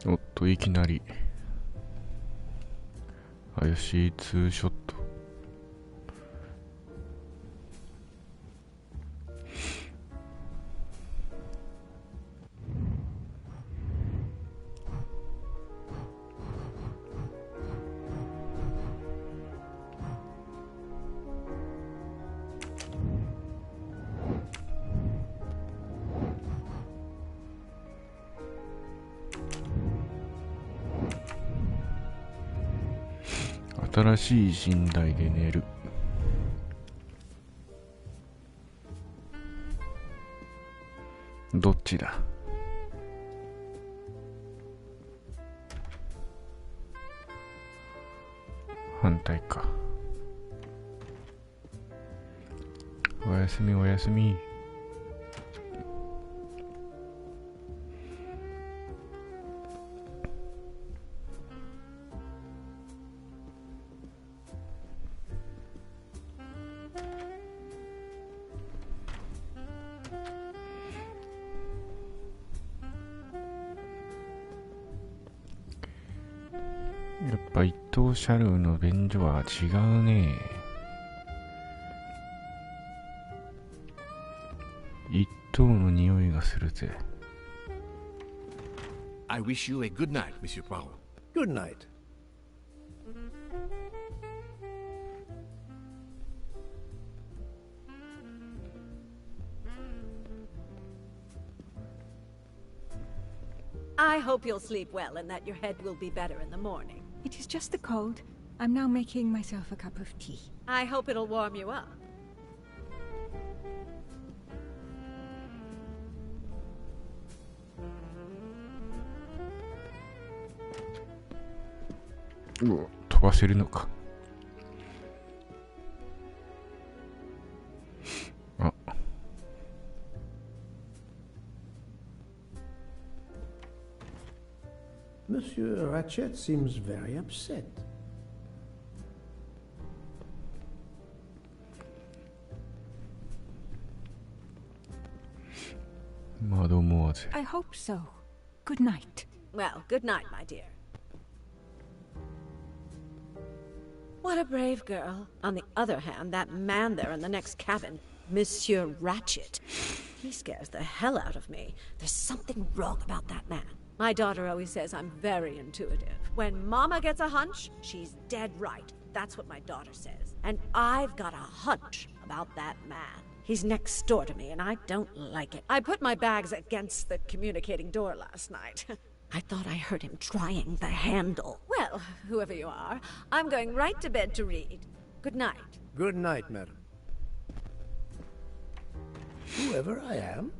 おっと、いきなり怪しいツーショット。新しい寝台で寝る。どっちだ？反対か。おやすみおやすみ。やっぱ一等車両の便所は違うね。一等の匂いがするぜ。I wish you a good night, Monsieur Poirot. Good night. I hope you'll sleep well and that your head will be better in the morning. It is just the cold. I'm now making myself a cup of tea. I hope it'll warm you up.うわ、飛ばせるのか。あ。Monsieur Ratchet seems very upset. Mademoiselle. I hope so. Good night. Well, good night, my dear. What a brave girl. On the other hand, that man there in the next cabin, Monsieur Ratchet, he scares the hell out of me. There's something wrong about that man. My daughter always says I'm very intuitive. When Mama gets a hunch, she's dead right. That's what my daughter says. And I've got a hunch about that man. He's next door to me, and I don't like it. I put my bags against the communicating door last night. I thought I heard him trying the handle. Well, whoever you are, I'm going right to bed to read. Good night. Good night, madam. Whoever I am?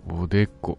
おでこ。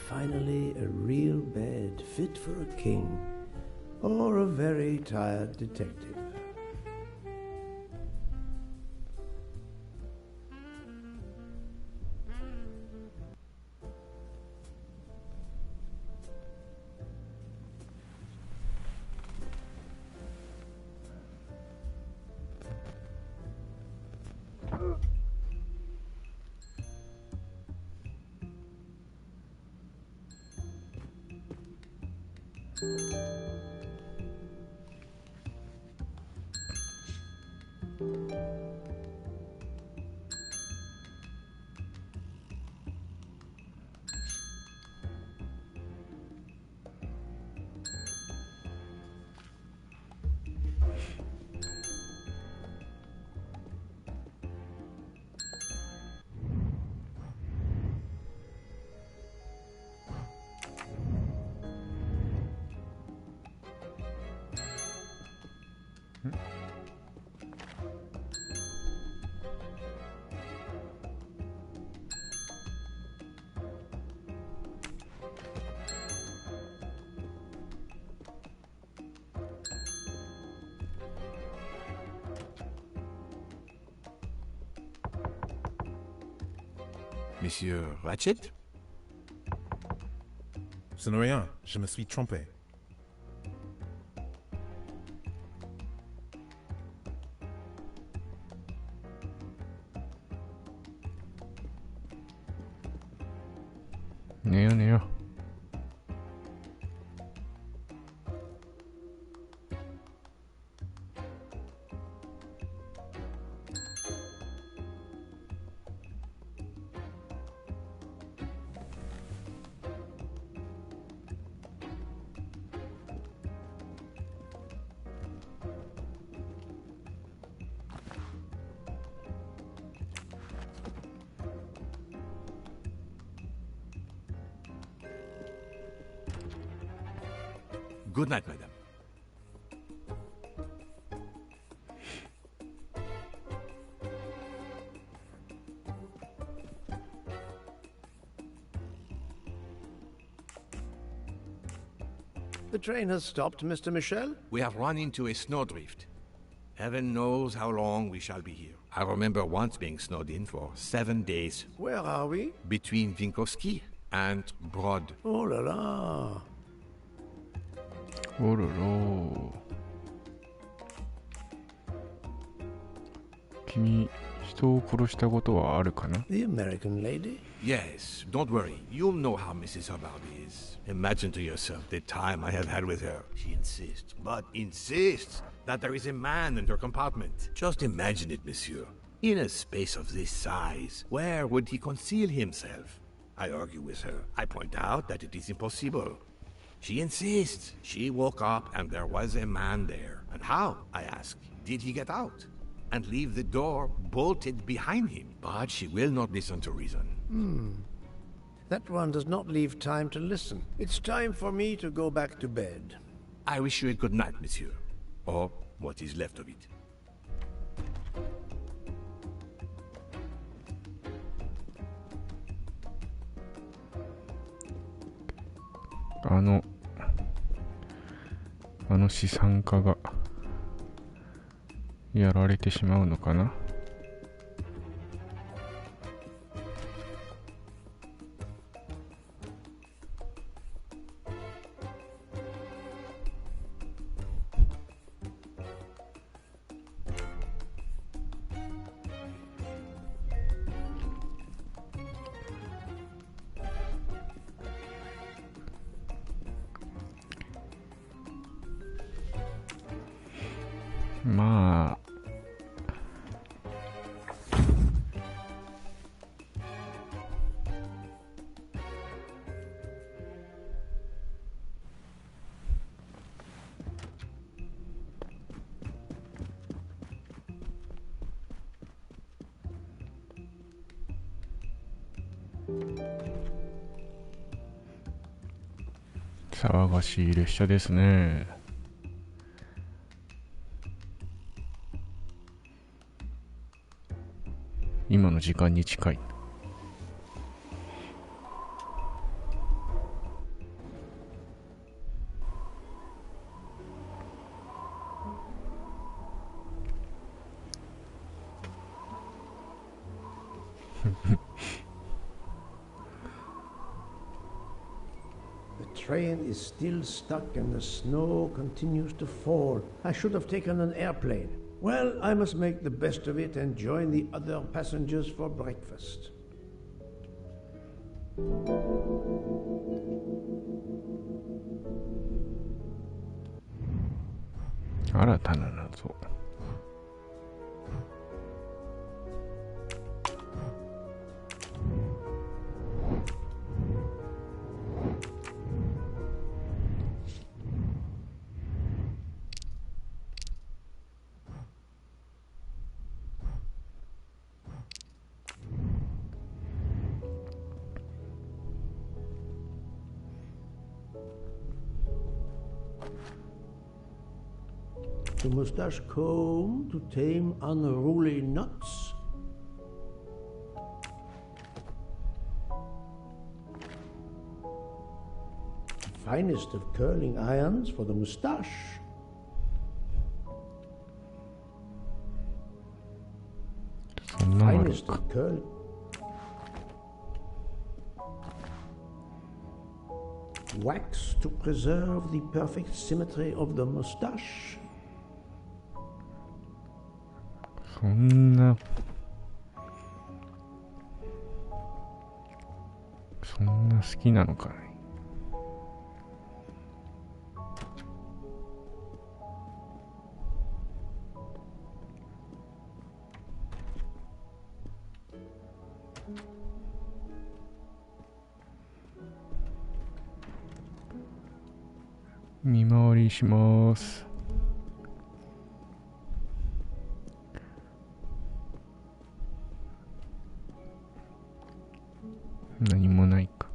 Finally, a real bed fit for a king or a very tired detective. Monsieur Ratchet? Ce n'est rien, je me suis trompé. Neo. Good night, madame. The train has stopped, Mr. Michel? We have run into a snowdrift. Heaven knows how long we shall be here. I remember once being snowed in for 7 days. Where are we? Between Winkowski and Brod. Oh la la. おろろ。君、人を殺したことはあるかな？ The American lady? Yes, don't worry. You'll know how Mrs. Hubbard is. Imagine to yourself the time I have had with her. She insists, but insists, that there is a man in her compartment. Just imagine it, monsieur. In a space of this size, where would he conceal himself? I argue with her. I point out that it is impossible. She insists. She woke up and there was a man there. And how, I ask, did he get out? And leave the door bolted behind him? But she will not listen to reason. That one does not leave time to listen. It's time for me to go back to bed. I wish you a good night, monsieur. Or what is left of it. あの資産家がやられてしまうのかな。まあ騒がしい列車ですね。今の時間に近い。The train is still stuck and the snow continues to fall. I should have taken an airplane. Well, I must make the best of it and join the other passengers for breakfast. 新たな謎。The mustache comb to tame unruly nuts. Finest of curling irons for the mustache. Finest of curling. wax to preserve the perfect symmetry of the mustache. そんな好きなのかね。見回りします。何もないか。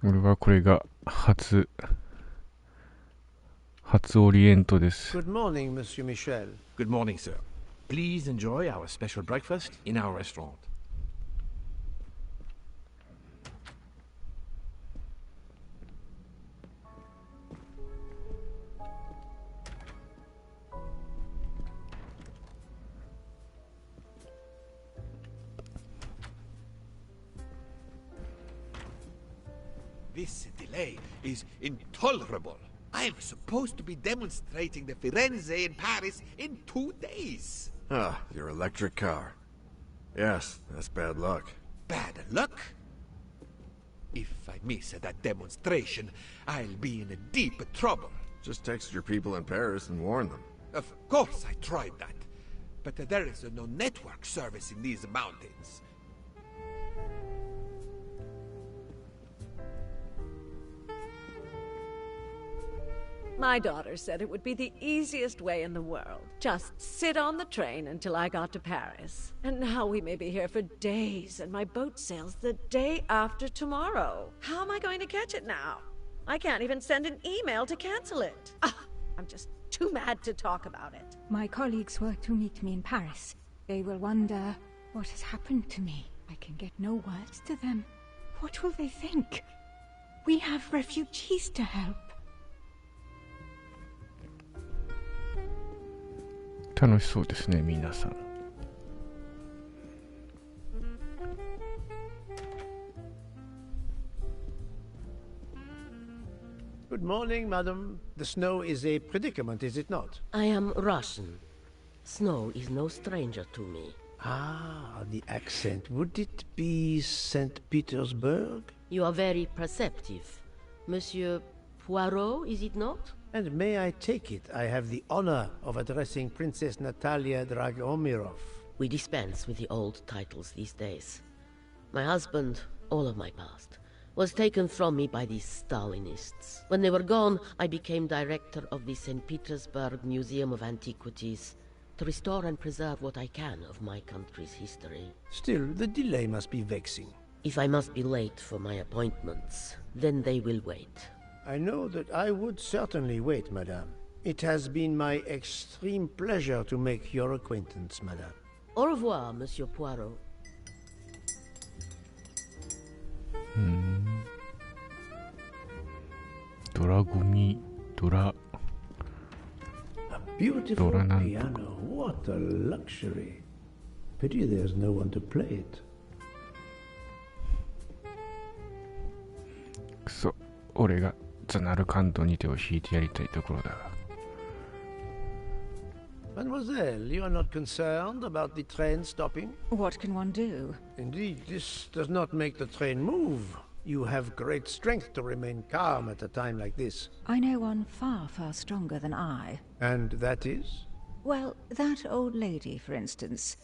俺はこれが初オリエントです。Good morning, Monsieur Michel. Good morning, sir. Please enjoy our special breakfast in our restaurant. This delay is intolerable. I'm supposed to be demonstrating the Firenze in Paris in 2 days. Ah, your electric car. Yes, that's bad luck. Bad luck? If I miss that demonstration, I'll be in deep trouble. Just text your people in Paris and warn them. Of course I tried that. But there is no network service in these mountains. My daughter said it would be the easiest way in the world. Just sit on the train until I got to Paris. And now we may be here for days, and my boat sails the day after tomorrow. How am I going to catch it now? I can't even send an email to cancel it. I'm just too mad to talk about it. My colleagues were to meet me in Paris. They will wonder what has happened to me. I can get no words to them. What will they think? We have refugees to help. 楽しそうですね、皆さん。Good morning, madam. The snow is a predicament, is it not? I am Russian. Snow is no stranger to me. Ah, the accent. Would it be St. Petersburg? You are very perceptive. Monsieur Poirot, is it not? And may I take it, I have the honor of addressing Princess Natalia Dragomirov. We dispense with the old titles these days. My husband, all of my past, was taken from me by these Stalinists. When they were gone, I became director of the St. Petersburg Museum of Antiquities to restore and preserve what I can of my country's history. Still, the delay must be vexing. If I must be late for my appointments, then they will wait. I know that I would certainly wait, madame. It has been my extreme pleasure to make your acquaintance, madame. Au revoir, Monsieur Poirot. A beautiful piano. What a luxury. Pity there's no one to play it. くそ、俺がザナルカンドに手を引いてやりたいところだが。Mademoiselle, you are not concerned about the train stopping? What can one do? Indeed, this does not make the train move. You have great strength to remain calm at a time like this. I know one far, far stronger than I. And that is? Well, that old lady, for instance.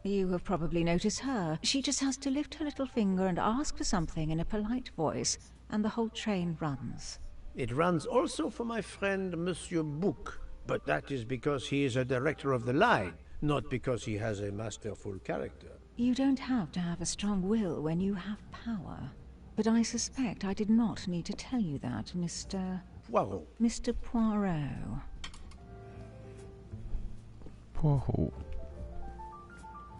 You have probably noticed her. She just has to lift her little finger and ask for something in a polite voice, and the whole train runs. It runs also for my friend Monsieur Bouc. But that is because he is a director of the line, not because he has a masterful character. You don't have to have a strong will when you have power. But I suspect I did not need to tell you that, Mr. Poirot. Mr. Poirot. Poirot.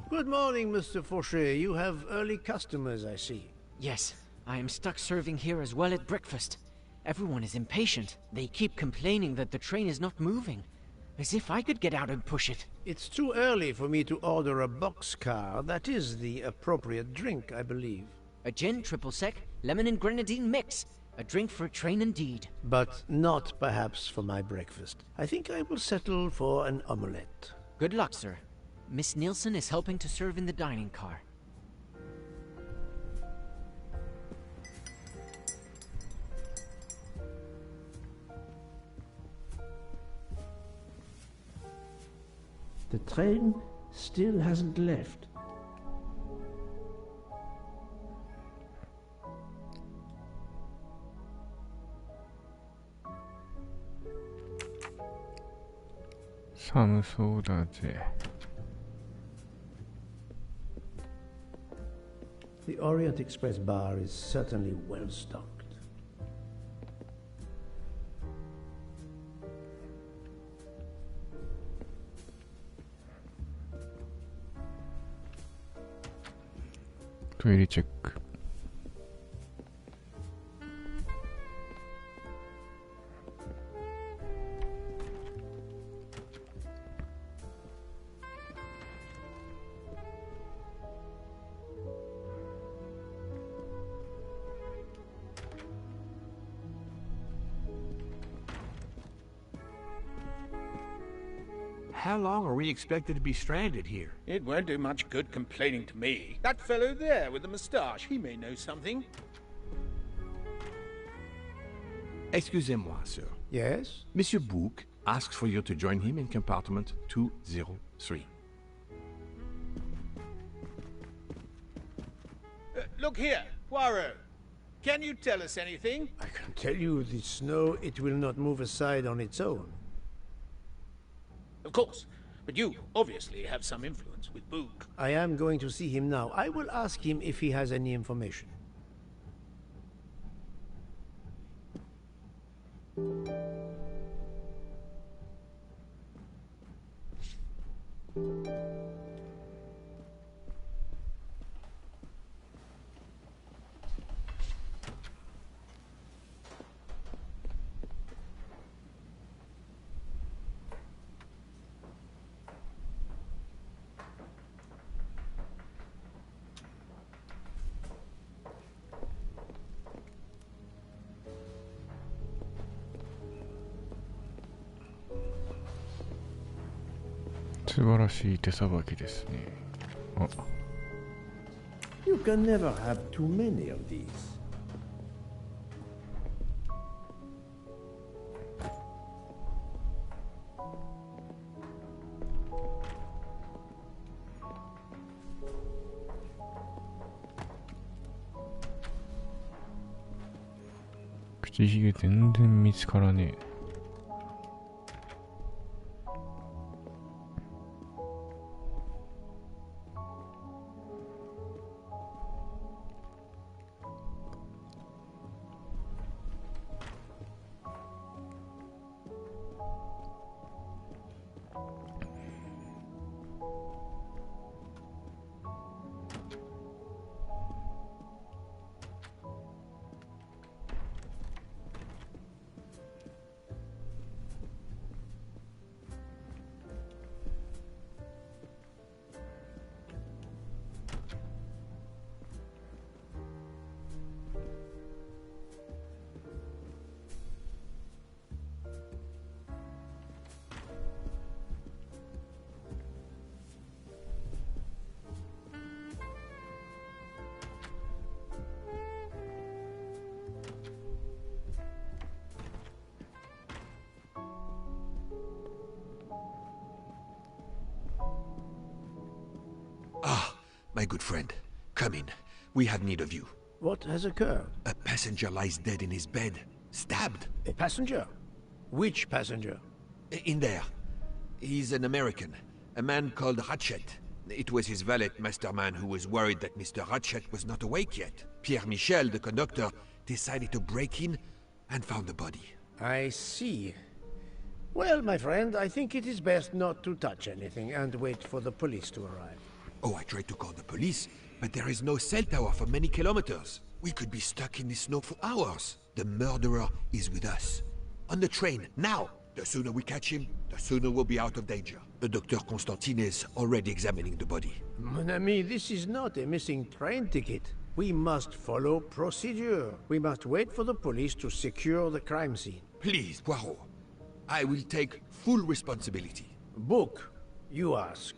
Good morning, Mr. Fauchet. You have early customers, I see. Yes, I am stuck serving here as well at breakfast. Everyone is impatient. They keep complaining that the train is not moving. As if I could get out and push it. It's too early for me to order a boxcar. That is the appropriate drink, I believe. A gin, triple sec, lemon and grenadine mix. A drink for a train indeed. But not perhaps for my breakfast. I think I will settle for an omelette. Good luck, sir. Miss Nielsen is helping to serve in the dining car. The train still hasn't left.寒そうだぜ。The Orient Express bar is certainly well stocked.トイレチェック。How long are we expected to be stranded here? It won't do much good complaining to me. That fellow there with the moustache, he may know something. Excusez-moi, sir. Yes? Monsieur Bouc asks for you to join him in compartment 203. Look here, Poirot. Can you tell us anything? I can tell you the snow, it will not move aside on its own. Of course. But you obviously have some influence with Bouc. I am going to see him now. I will ask him if he has any information.素晴らしい手さばきですね。あ、You can never have too many of these.「口ひげ全然見つからねえ」My good friend, come in. We have need of you. What has occurred? A passenger lies dead in his bed, stabbed. A passenger? Which passenger? In there. He's an American. A man called Ratchet. It was his valet, Masterman, who was worried that Mr. Ratchet was not awake yet. Pierre Michel, the conductor, decided to break in and found the body. I see. Well, my friend, I think it is best not to touch anything and wait for the police to arrive. Oh, I tried to call the police, but there is no cell tower for many kilometers. We could be stuck in the snow for hours. The murderer is with us. On the train, now! The sooner we catch him, the sooner we'll be out of danger. The Dr. Constantine is already examining the body. Mon ami, this is not a missing train ticket. We must follow procedure. We must wait for the police to secure the crime scene. Please, Poirot. I will take full responsibility. Book, you ask.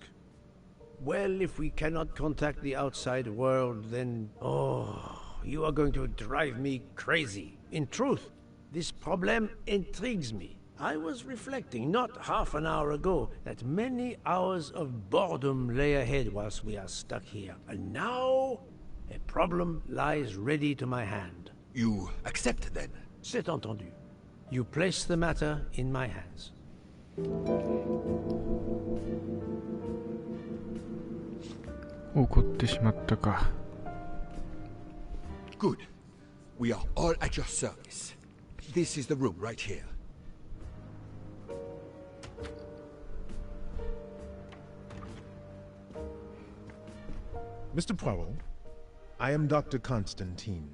Well, if we cannot contact the outside world, then... Oh, you are going to drive me crazy. In truth, this problem intrigues me. I was reflecting not half an hour ago that many hours of boredom lay ahead whilst we are stuck here. And now, a problem lies ready to my hand. You accept then? C'est entendu. You place the matter in my hands. Good. We are all at your service. This is the room right here. Mr. Poirot, I am Dr. Constantine.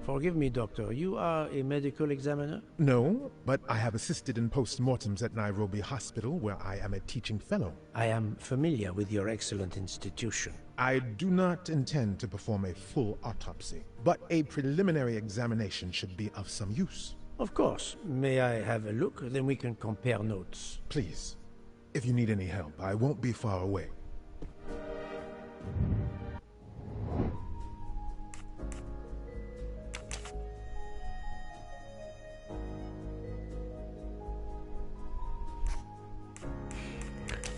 Forgive me, Doctor. You are a medical examiner? No, but I have assisted in post-mortems at Nairobi Hospital, where I am a teaching fellow. I am familiar with your excellent institution. I do not intend to perform a full autopsy, but a preliminary examination should be of some use. Of course. May I have a look? Then we can compare notes. Please. If you need any help, I won't be far away.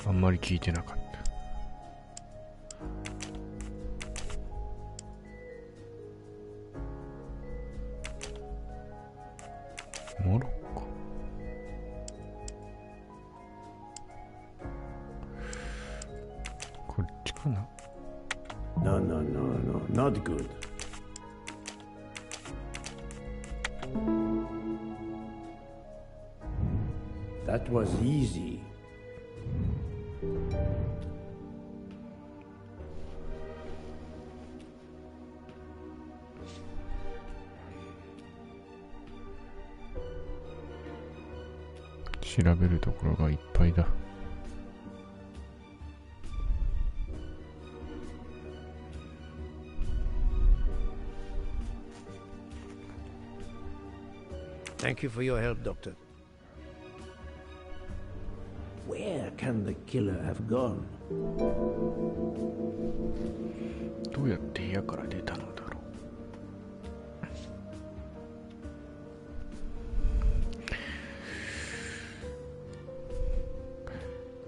あんまり聞いてなかった。モロッコ。こっちかな。No, no, no, no, not good. That was easy. 調べるところがいっぱいだ。Thank you for your help, Doctor. Where can the killer have gone? どうやって部屋から出たのだろ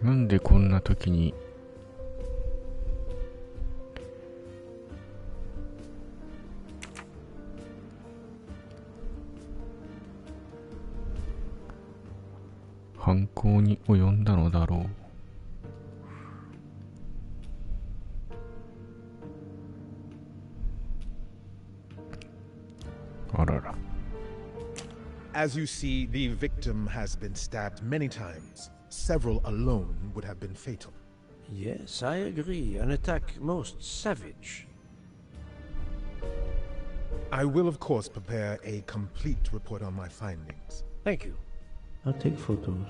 う。なんでこんな時に犯行に及んだのだろう。あらら。As you see, the victim has been stabbed many times. Several alone would have been fatal. Yes, I agree. An attack most savage. I will, of course, prepare a complete report on my findings. Thank you. I'll take photos.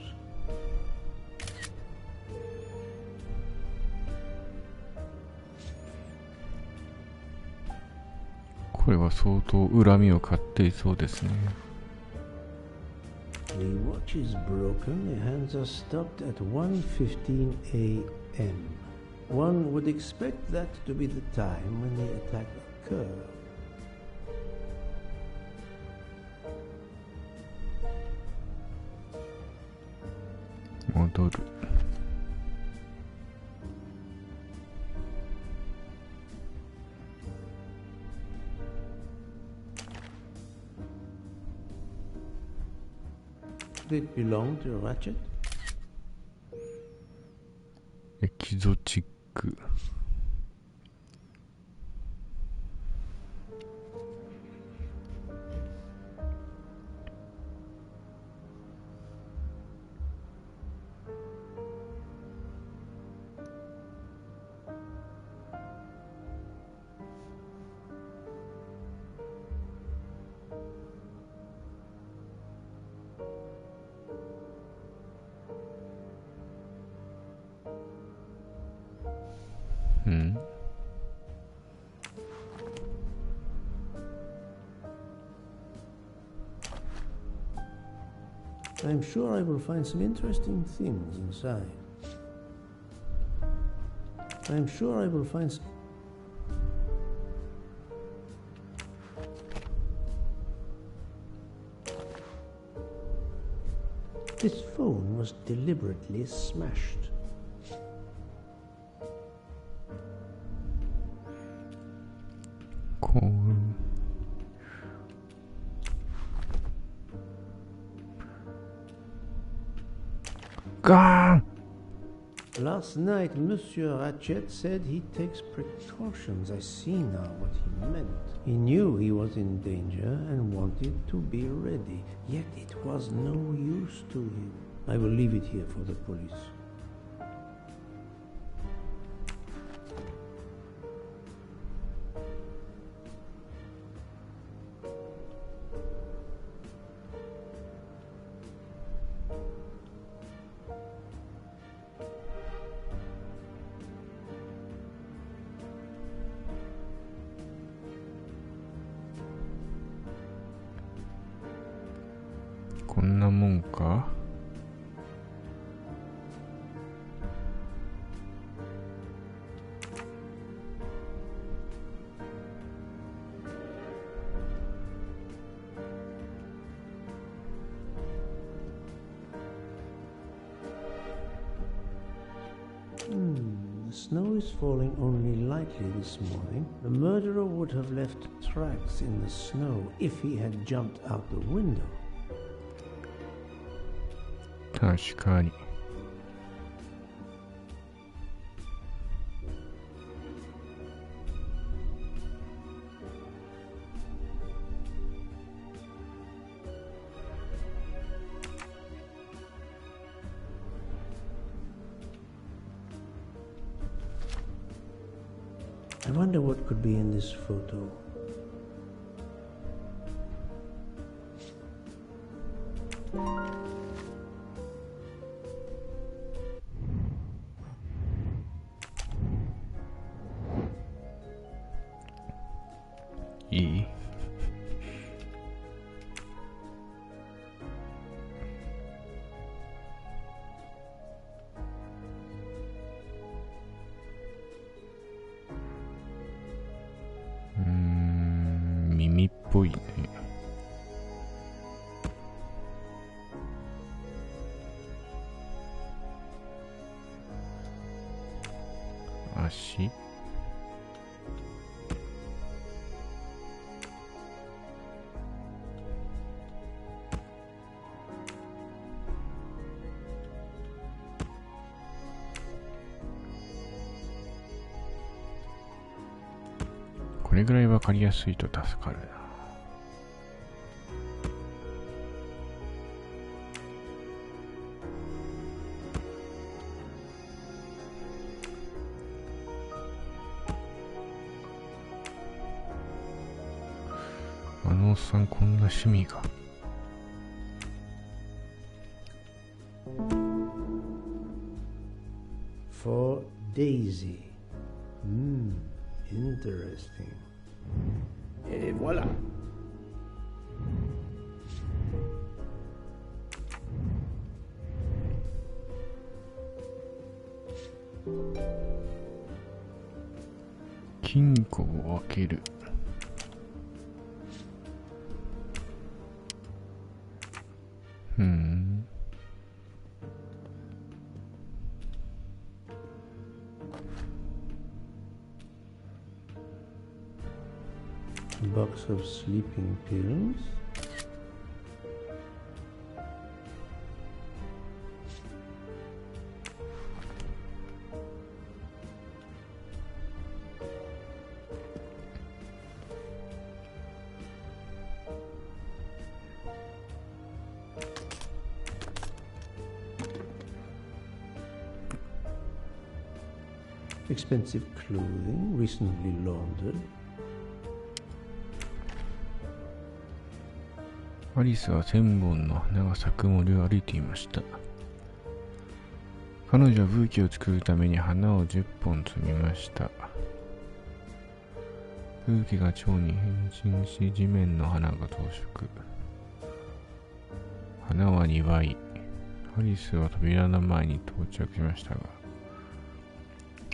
これは相当恨みを買っていそうですね。The watch is broken. The hands are stopped at 1:15 a.m. One would expect that to be the time when the attack occurred. 戻る。bracelet belong to Ratchet? エキゾチック。I'm sure I will find some interesting things inside. I'm sure I will find some... This phone was deliberately smashed. Gone! Last night, Monsieur Ratchet said he takes precautions. I see now what he meant. He knew he was in danger and wanted to be ready, yet it was no use to him. I will leave it here for the police.こんなもんか。The snow is falling only lightly this morning. The murderer would have left tracks in the snow if he had jumped out the window. 確かに。I wonder what could be in this photo. E. Mimi っぽいね。足。これぐらいわかりやすいと助かるな。あのおっさんこんな趣味が。For Daisy. Interesting. Et voilà. 金庫を開ける。Box of sleeping pills. Expensive clothing, recently laundered. アリスは1000本の花が咲く森を歩いていました。彼女は武器を作るために花を10本摘みました。武器が蝶に変身し、地面の花が増殖。花は2倍。アリスは扉の前に到着しましたが、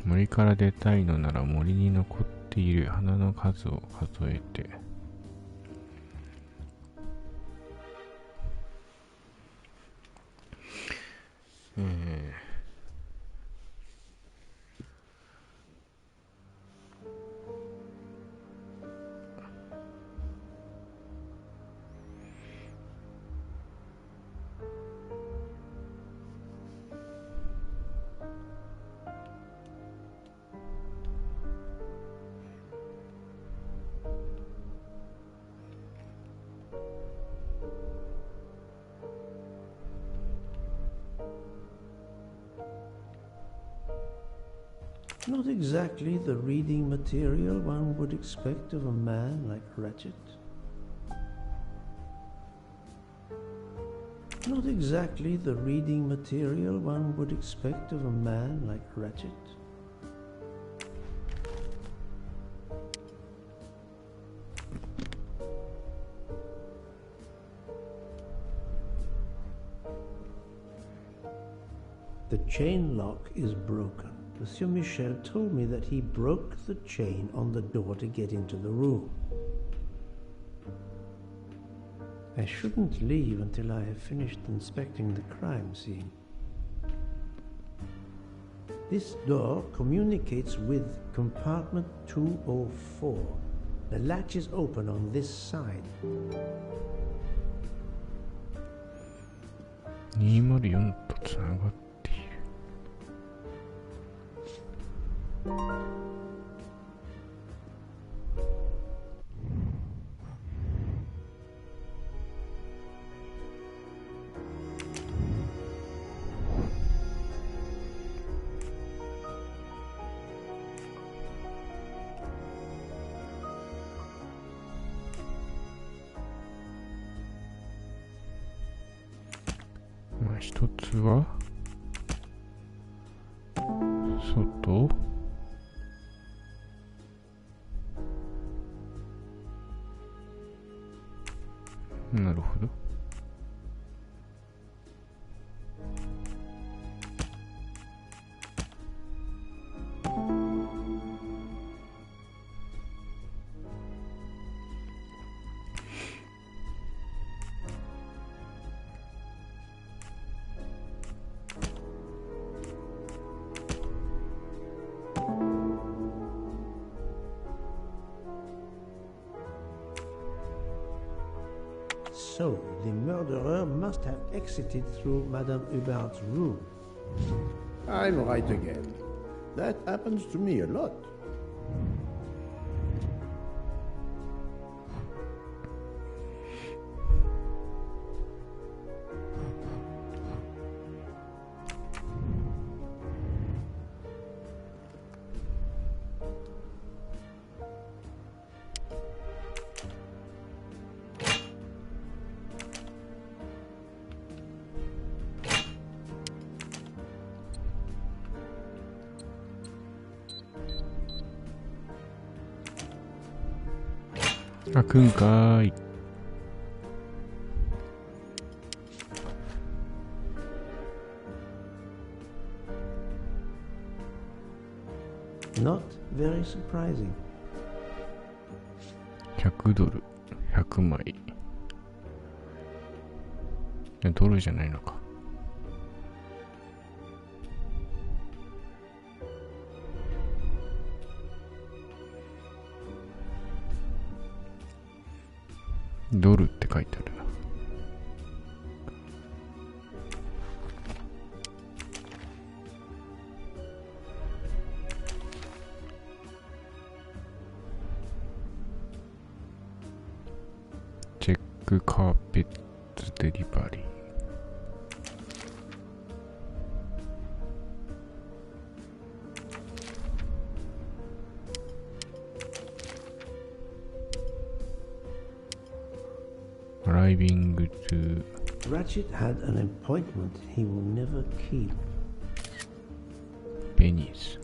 森から出たいのなら森に残っている花の数を数えて、Not exactly the reading material one would expect of a man like Ratchet. Not exactly the reading material one would expect of a man like Ratchet. The chain lock is broken. Monsieur Michel told me that he broke the chain on the door to get into the room. I shouldn't leave until I have finished inspecting the crime scene. This door communicates with compartment 204. The latch is open on this side. 204とつながっている。まあ一つは外、なるほど。So, the murderer must have exited through Madame Hubbard's room. I'm right again. That happens to me a lot.開くんかーい。Not very surprising. 100ドル、100枚。ドルじゃないのか。ドルって書いてあるな。チェックカーペットデリバリー。driving to Ratchet had an appointment he will never keep. Venice.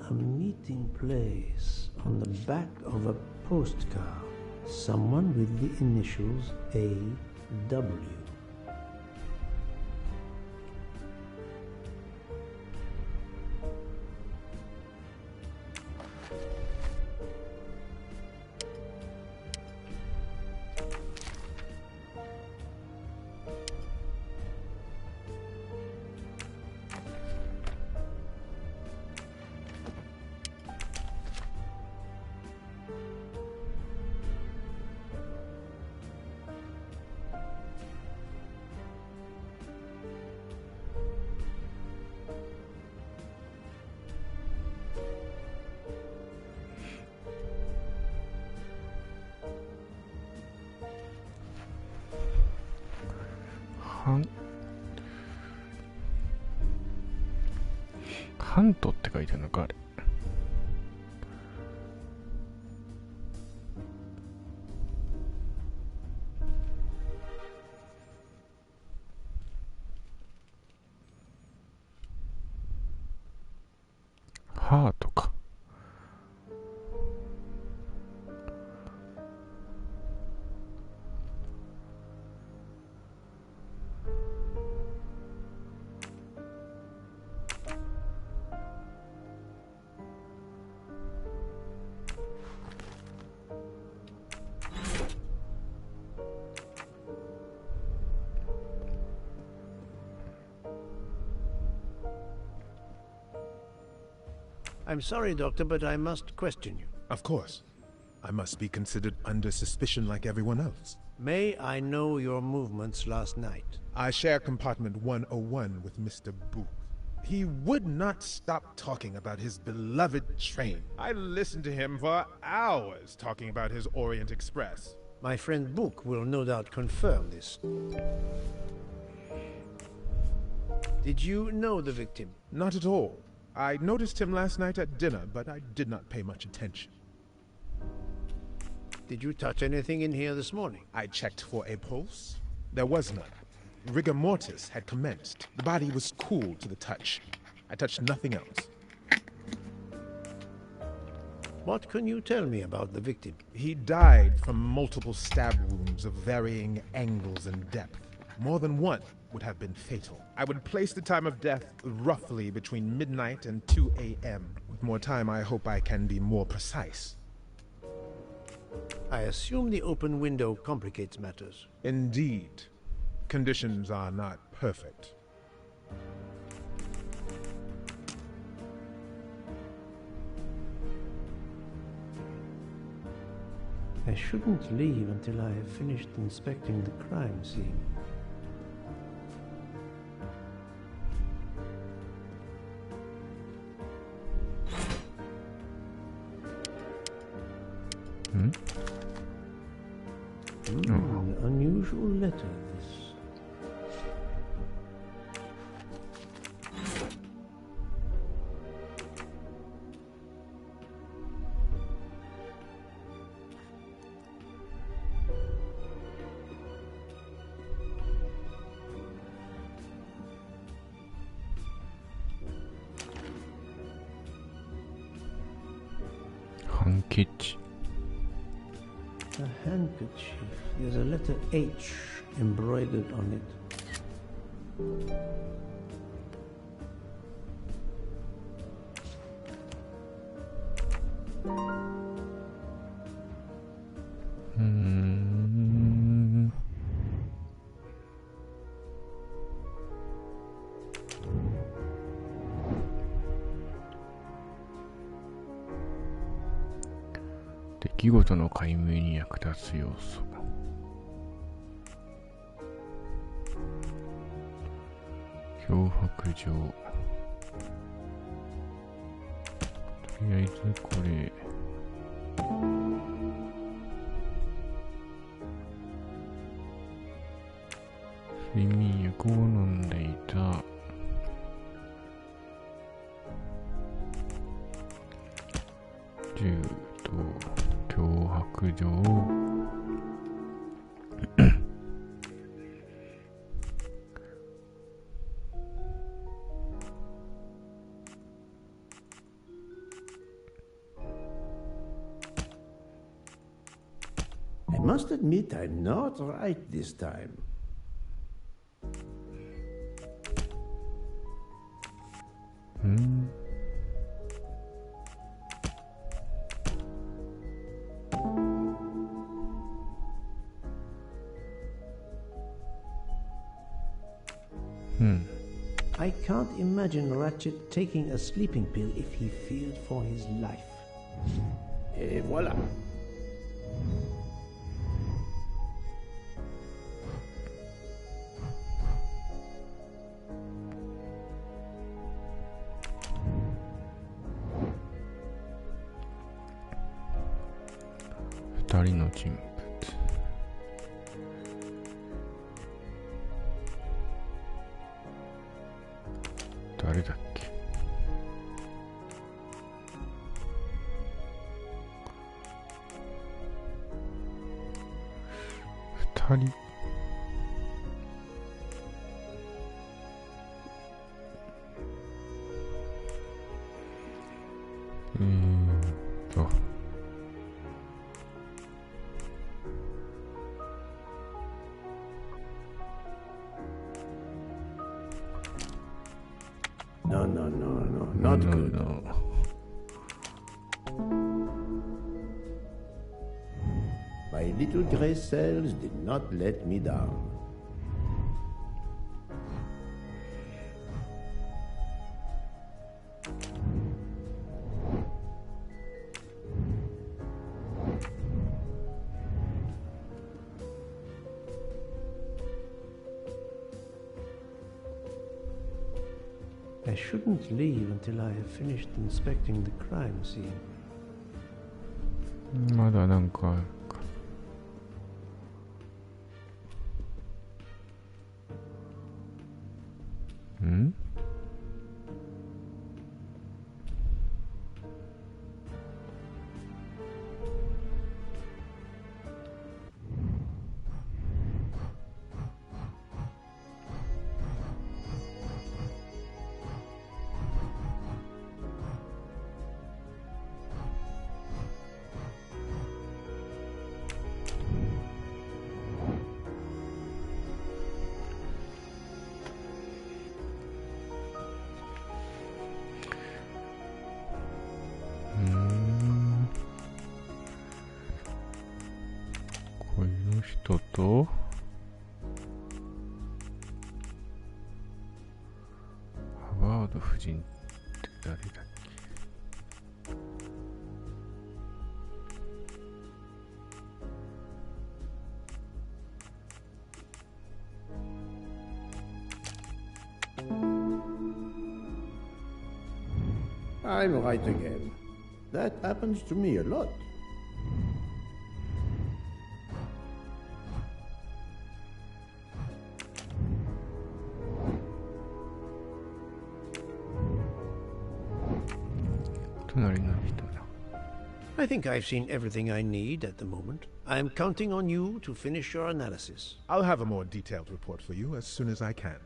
A meeting place on the back of a postcard. Someone with the initials A.W.ハントって書いてあるのかあれ。ハートか。I'm sorry, Doctor, but I must question you. Of course. I must be considered under suspicion like everyone else. May I know your movements last night? I share compartment 101 with Mr. Booth. He would not stop talking about his beloved train. I listened to him for hours talking about his Orient Express. My friend Book will no doubt confirm this. Did you know the victim? Not at all. I noticed him last night at dinner, but I did not pay much attention. Did you touch anything in here this morning? I checked for a pulse. There was none. Rigor mortis had commenced. The body was cool to the touch. I touched nothing else. What can you tell me about the victim? He died from multiple stab wounds of varying angles and depth. More than one would have been fatal. I would place the time of death roughly between midnight and 2 a.m. With more time, I hope I can be more precise. I assume the open window complicates matters. Indeed. Conditions are not perfect. I shouldn't leave until I have finished inspecting the crime scene. An unusual letter, this. Handkerchief. A handkerchief. There's a letter H embroidered on it.出来事の解明に役立つ要素。脅迫状。とりあえずこれ。睡眠薬を飲んでいた。銃と脅迫状I must admit I'm not right this time. I can't imagine Ratchet taking a sleeping pill if he feared for his life. Et voilà. Two人の人物。誰だっけ？二人。No, no, no, no, not good. No. My little gray cells did not let me down. I shouldn't leave until I have finished inspecting the crime scene. まだなんかあるか。ん？この人とハバード夫人って誰だっけ？I'm right again. That happens to me a lot. I think I've seen everything I need at the moment. I'm counting on you to finish your analysis. I'll have a more detailed report for you as soon as I can.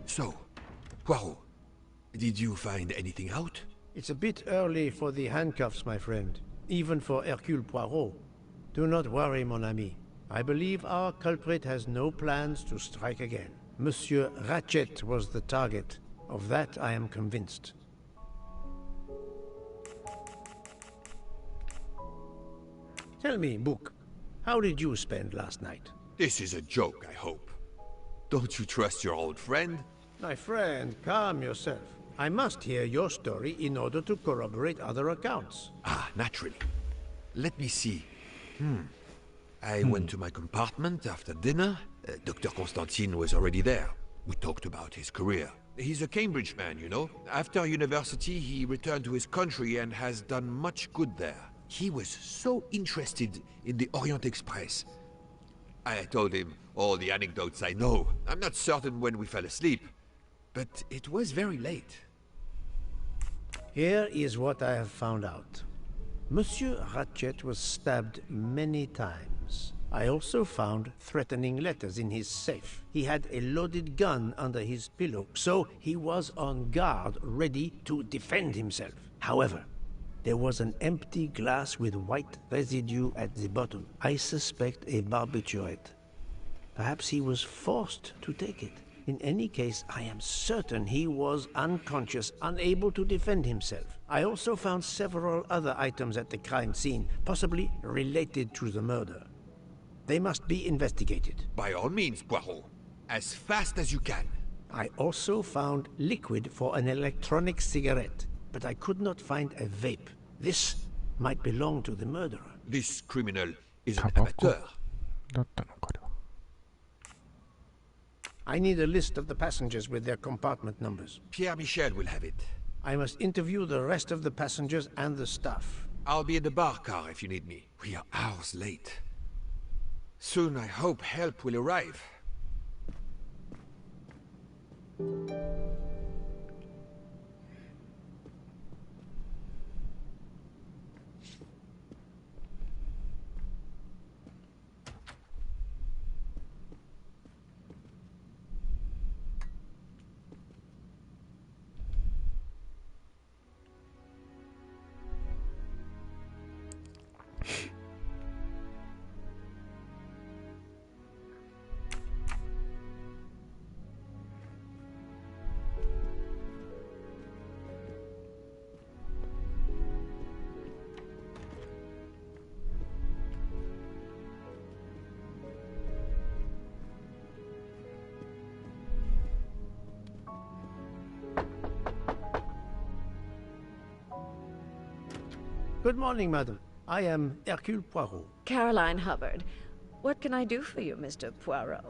So, Poirot, did you find anything out? It's a bit early for the handcuffs, my friend. Even for Hercule Poirot. Do not worry, mon ami. I believe our culprit has no plans to strike again. Monsieur Ratchet was the target. Of that I am convinced. Tell me, Book, how did you spend last night? This is a joke, I hope. Don't you trust your old friend? My friend, calm yourself. I must hear your story in order to corroborate other accounts. Ah, naturally. Let me see. I went to my compartment after dinner. Dr. Constantine was already there. We talked about his career. He's a Cambridge man, you know. After university, he returned to his country and has done much good there. He was so interested in the Orient Express I told him all the anecdotes I know. I'm not certain when we fell asleep, but it was very late. Here is what I have found out. Monsieur Ratchet was stabbed many times. I also found threatening letters in his safe. He had a loaded gun under his pillow, so he was on guard, ready to defend himself. However, there was an empty glass with white residue at the bottom. I suspect a barbiturate. Perhaps he was forced to take it. In any case, I am certain he was unconscious, unable to defend himself. I also found several other items at the crime scene, possibly related to the murder. They must be investigated. By all means, Poirot. As fast as you can. I also found liquid for an electronic cigarette, but I could not find a vape. This might belong to the murderer. This criminal is an amateur. だったのかな。I need a list of the passengers with their compartment numbers. Pierre Michel will have it. I must interview the rest of the passengers and the staff. I'll be in the bar car if you need me. We are hours late. Soon I hope help will arrive. Good morning, madam. I am Hercule Poirot. Caroline Hubbard. What can I do for you, Mr. Poirot?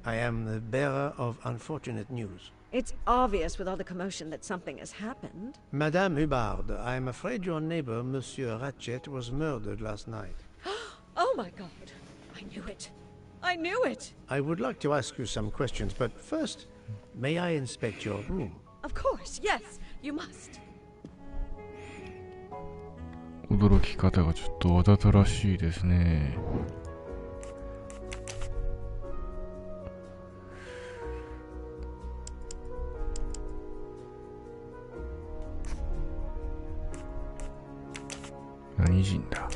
I am the bearer of unfortunate news. It's obvious with all the commotion that something has happened. Madame Hubbard, I am afraid your neighbor, Monsieur Ratchet, was murdered last night. Oh my god. I knew it. I knew it! I would like to ask you some questions, but first, may I inspect your room? Of course, yes, you must. 驚き方がちょっとわざとらしいですね。何人だ。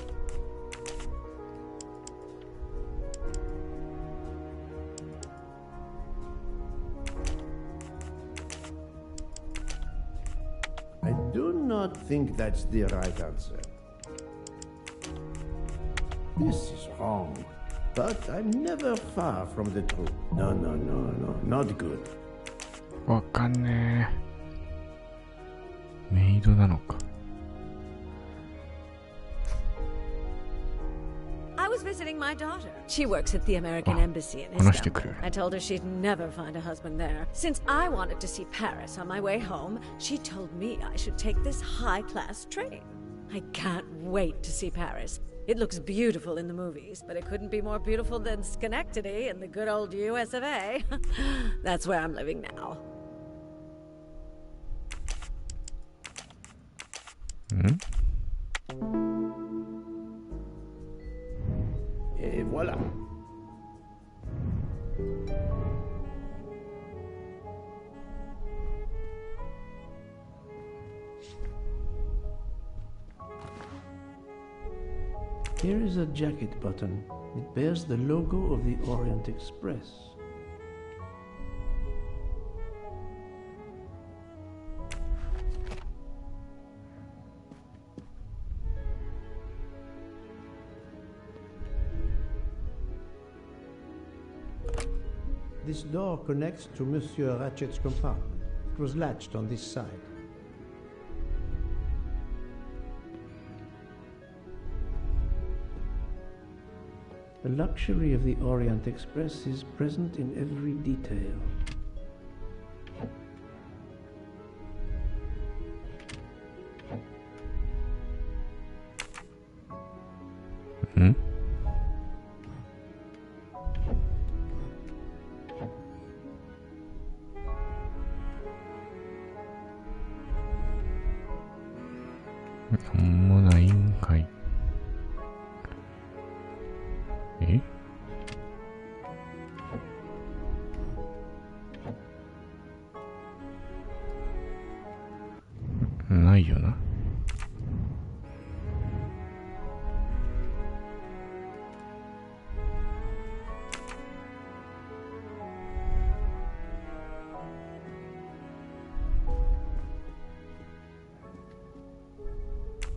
I do not think that's the right answer. This is wrong. But I'm never far from the truth. No, not good. わかんねえ。メイドなのか。I was visiting my daughter. She works at the American Embassy in Istanbul. I told her she'd never find a husband there. Since I wanted to see Paris on my way home, she told me I should take this high-class train. I can't wait to see Paris. It looks beautiful in the movies, but it couldn't be more beautiful than Schenectady in the good old US of A. That's where I'm living now. Et voilà. Here is a jacket button. It bears the logo of the Orient Express. This door connects to Monsieur Ratchet's compartment. It was latched on this side. The luxury of the Orient Express is present in every detail. なんもないんかい。ないよな。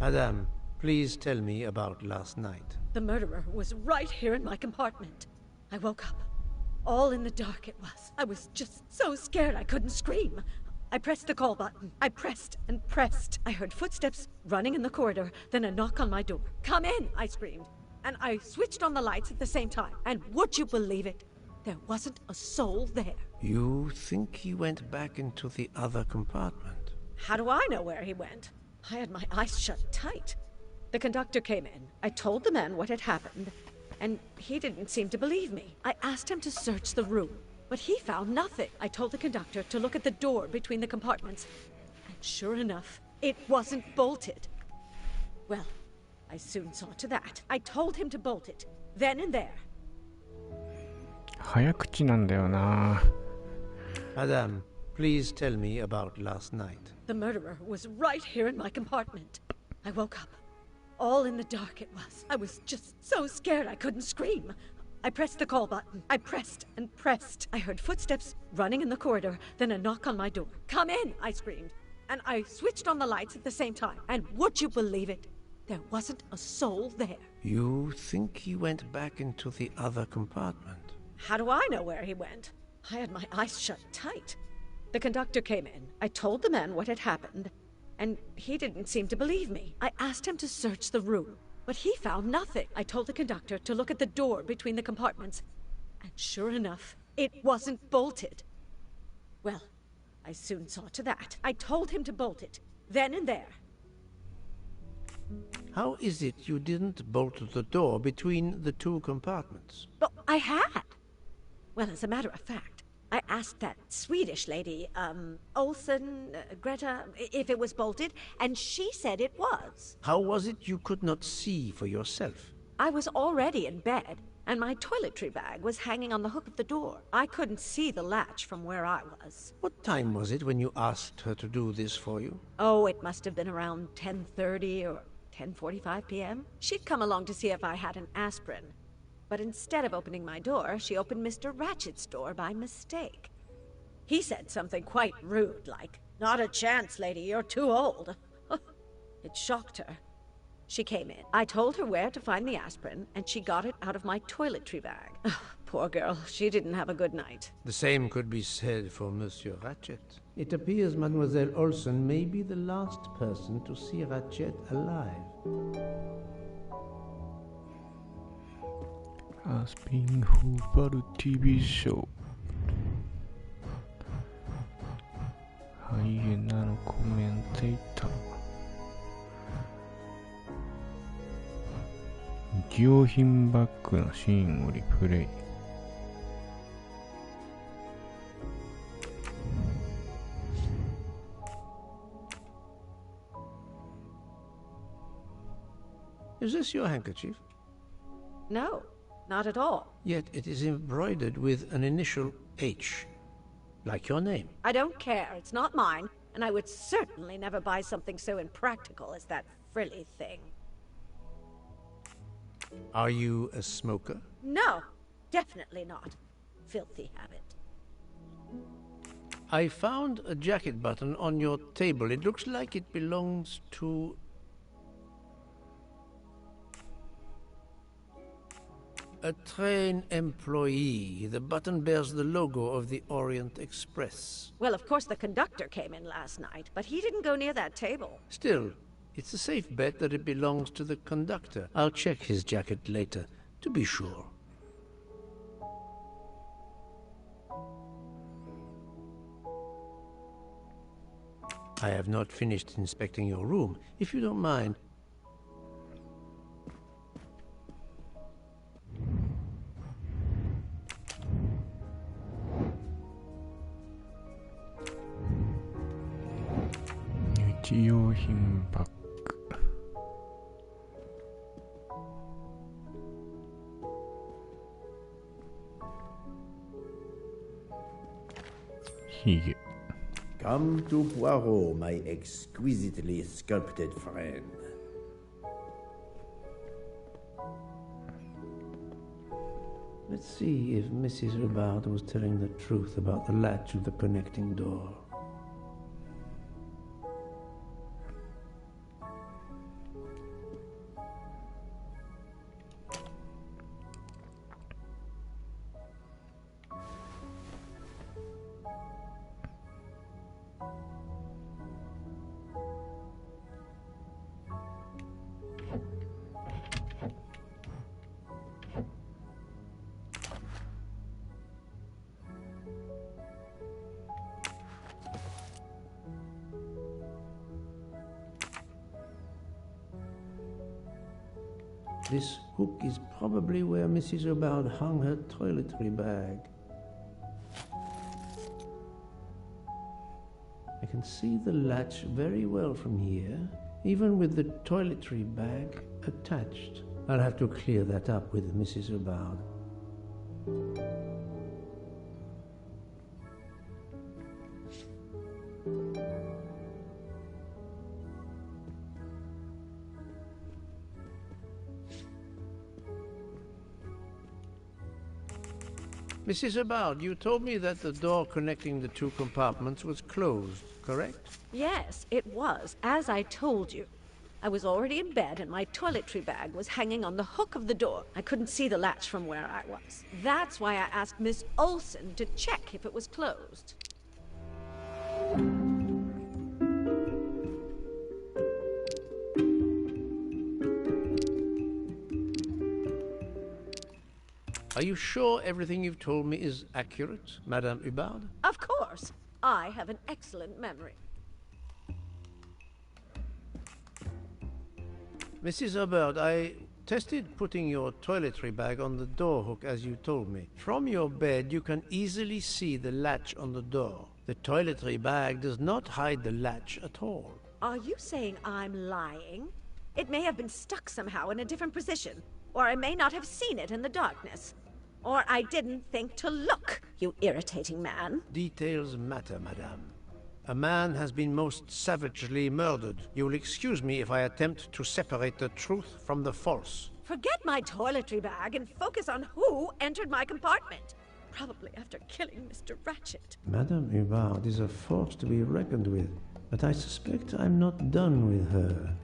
Madame, please tell me about last night. The murderer was right here in my compartment. I woke up. All in the dark it was. I was just so scared I couldn't scream. I pressed the call button. I pressed and pressed. I heard footsteps running in the corridor, then a knock on my door. Come in, I screamed. And I switched on the lights at the same time. And would you believe it? There wasn't a soul there. You think he went back into the other compartment? How do I know where he went? I had my eyes shut tight. The conductor came in. I told the man what had happened, and he didn't seem to believe me. I asked him to search the room, but he found nothing. I told the conductor to look at the door between the compartments, and sure enough, it wasn't bolted. Well, I soon saw to that. I told him to bolt it, then and there. 早口なんだよな。Madame, please tell me about last night. The murderer was right here in my compartment. I woke up. All in the dark it was. I was just so scared I couldn't scream. I pressed the call button. I pressed and pressed. I heard footsteps running in the corridor, then a knock on my door. Come in, I screamed. And I switched on the lights at the same time. And would you believe it? There wasn't a soul there. You think he went back into the other compartment? How do I know where he went? I had my eyes shut tight. The conductor came in. I told the man what had happened, and he didn't seem to believe me. I asked him to search the room, but he found nothing. I told the conductor to look at the door between the compartments, and sure enough, it wasn't bolted. Well, I soon saw to that. I told him to bolt it, then and there. How is it you didn't bolt the door between the two compartments? But I had. Well, as a matter of fact, I asked that Swedish lady, Olsen, Greta, if it was bolted, and she said it was. How was it you could not see for yourself? I was already in bed, and my toiletry bag was hanging on the hook of the door. I couldn't see the latch from where I was. What time was it when you asked her to do this for you? Oh, it must have been around 10:30 or 10:45 p.m. She'd come along to see if I had an aspirin. But instead of opening my door, she opened Mr. Ratchet's door by mistake. He said something quite rude, like, "Not a chance, lady, you're too old." It shocked her. She came in. I told her where to find the aspirin, and she got it out of my toiletry bag. Poor girl, she didn't have a good night. The same could be said for Monsieur Ratchet. It appears Mademoiselle Olsen may be the last person to see Ratchet alive. A spin-off TV show. ハイエナのコメンテーター。日用品バッグのシーンをリプレイ。Is this your handkerchief? No, not at all. Yet it is embroidered with an initial H, like your name. I don't care. It's not mine, and I would certainly never buy something so impractical as that frilly thing. Are you a smoker? No, definitely not. Filthy habit. I found a jacket button on your table. It looks like it belongs to... a train employee. The button bears the logo of the Orient Express. Well, of course the conductor came in last night, but he didn't go near that table. Still, it's a safe bet that it belongs to the conductor. I'll check his jacket later, to be sure. I have not finished inspecting your room. If you don't mind,日用品バッグ。ヒゲ。 Come to Poirot, my exquisitely sculpted friend. Let's see if Mrs. Hubbard was telling the truth about the latch of the connecting door. This hook is probably where Mrs. Hubbard hung her toiletry bag. I can see the latch very well from here, even with the toiletry bag attached. I'll have to clear that up with Mrs. Hubbard. Mrs. Hubbard, you told me that the door connecting the two compartments was closed, correct? Yes, it was, as I told you. I was already in bed and my toiletry bag was hanging on the hook of the door. I couldn't see the latch from where I was. That's why I asked Miss Olsen to check if it was closed. Are you sure everything you've told me is accurate, Madame Hubbard? Of course. I have an excellent memory. Mrs. Hubbard, I tested putting your toiletry bag on the door hook as you told me. From your bed, you can easily see the latch on the door. The toiletry bag does not hide the latch at all. Are you saying I'm lying? It may have been stuck somehow in a different position, or I may not have seen it in the darkness. Or I didn't think to look, you irritating man. Details matter, madame. A man has been most savagely murdered. You will excuse me if I attempt to separate the truth from the false. Forget my toiletry bag and focus on who entered my compartment. Probably after killing Mr. Ratchet. Madame Hubbard is a force to be reckoned with, but I suspect I'm not done with her.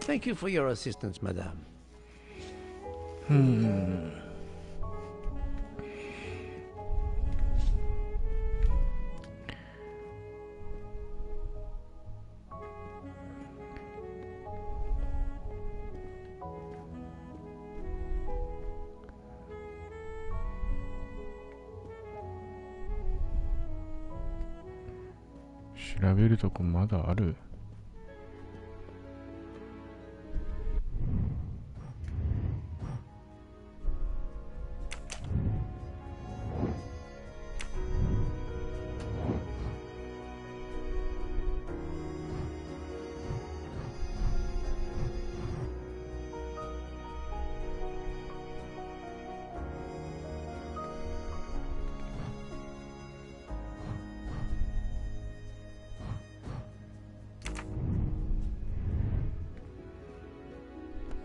Thank you for your assistance, madame. 調べるとこまだある？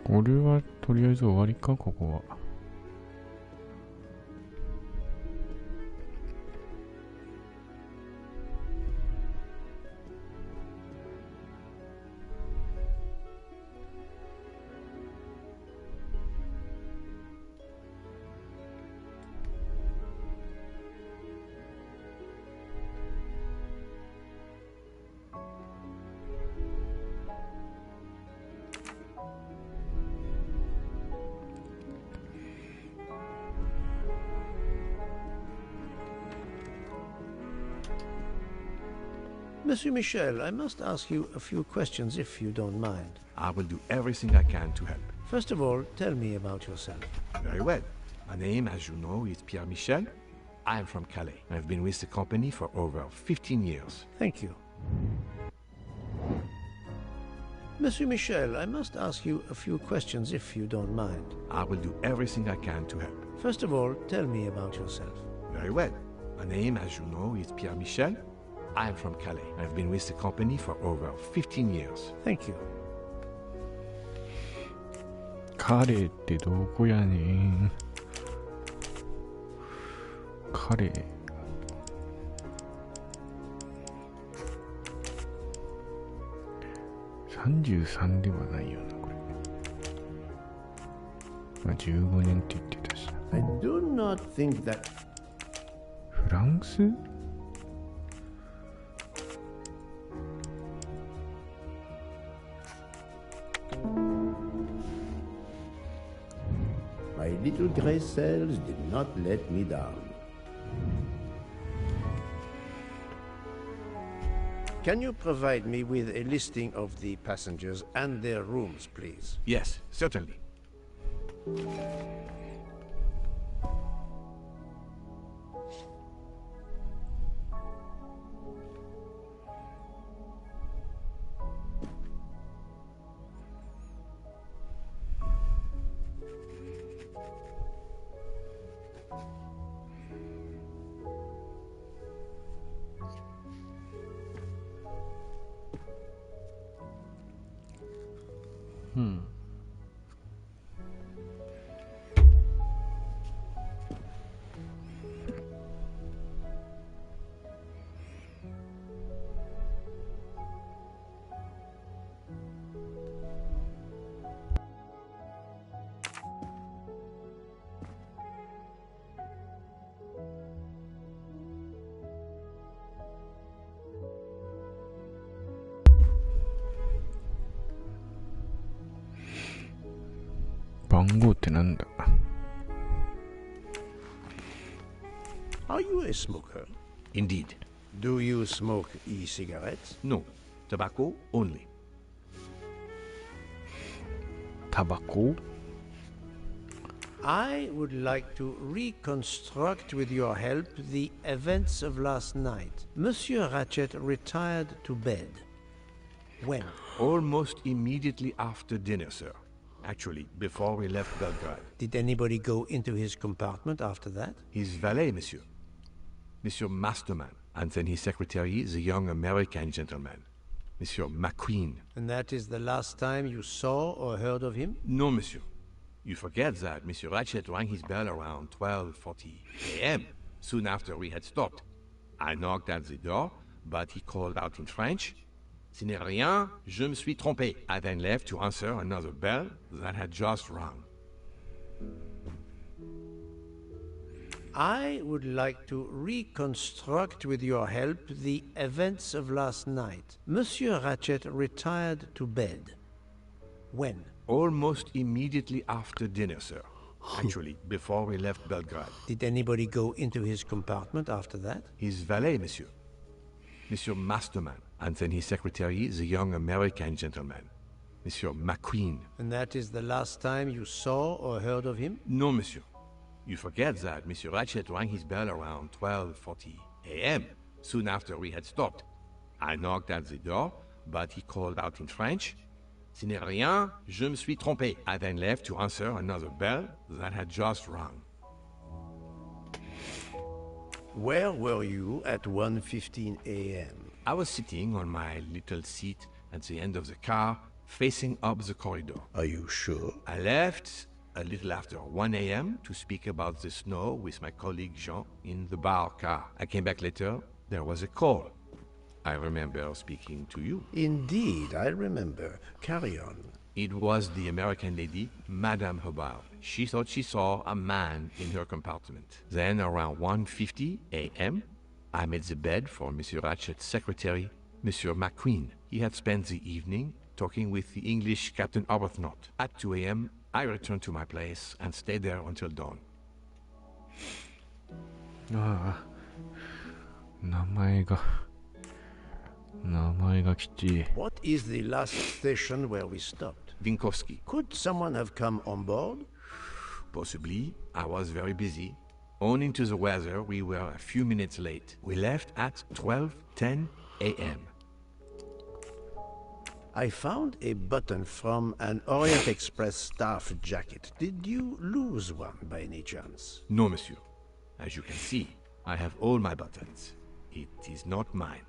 これはとりあえず終わりか、ここは。Monsieur Michel, I must ask you a few questions if you don't mind. I will do everything I can to help. First of all, tell me about yourself. Very well. My name, as you know, is Pierre Michel. I am from Calais. I've been with the company for over 15 years. Thank you. Monsieur Michel, I must ask you a few questions if you don't mind. I will do everything I can to help. First of all, tell me about yourself. Very well. My name, as you know, is Pierre Michel. I am from Calais. I've been with the company for over 15 years. Thank you. 彼ってどこやねん。彼。33ではないよな、これ。まあ、15年って言ってたし。I do not think that... フランスMy little gray cells did not let me down. Can you provide me with a listing of the passengers and their rooms, please? Yes, certainly. Hmm. 番号ってなんだ Are you a smoker? Indeed. Do you smoke e-cigarettes? No. Tobacco only. タバコ I would like to reconstruct with your help the events of last night. Monsieur Ratchet retired to bed. When? Almost immediately after dinner, sir. Actually, before we left Belgrade. Did anybody go into his compartment after that? His valet, monsieur. Monsieur Masterman. And then his secretary, the young American gentleman. Monsieur McQueen. And that is the last time you saw or heard of him? No, monsieur. You forget that Monsieur Ratchet rang his bell around 12:40 a.m., soon after we had stopped. I knocked at the door, but he called out in French, "Ce n'est rien, je me suis trompé." I then left to answer another bell that had just rung. I would like to reconstruct with your help the events of last night. Monsieur Ratchet retired to bed. When? Almost immediately after dinner, sir. Actually, before we left Belgrade. Did anybody go into his compartment after that? His valet, monsieur. Monsieur Masterman. And then his secretary, the young American gentleman. Monsieur McQueen. And that is the last time you saw or heard of him? No, monsieur. You forget that Monsieur Ratchet rang his bell around 12:40 a.m., soon after we had stopped. I knocked at the door, but he called out in French, "Ce n'est rien, je me suis trompé." I then left to answer another bell that had just rung. Where were you at 1:15 a.m.? I was sitting on my little seat at the end of the car, facing up the corridor. Are you sure? I left a little after 1 a.m. to speak about the snow with my colleague Jean in the bar car. I came back later. There was a call. I remember speaking to you. Indeed, I remember. Carry on. It was the American lady, Madame Hobart. She thought she saw a man in her compartment. Then, around 1:50 a.m., I made the bed for Monsieur Ratchet's secretary, Monsieur McQueen. He had spent the evening talking with the English Captain Arbuthnot. At 2 a.m., I returned to my place and stayed there until dawn. ああ、名前がきちい。 What is the last station where we stopped? Vinkovsky. Could someone have come on board? Possibly. I was very busy. Owing to the weather, we were a few minutes late. We left at 12:10 a.m. I found a button from an Orient Express staff jacket. Did you lose one by any chance? No, monsieur. As you can see, I have all my buttons. It is not mine.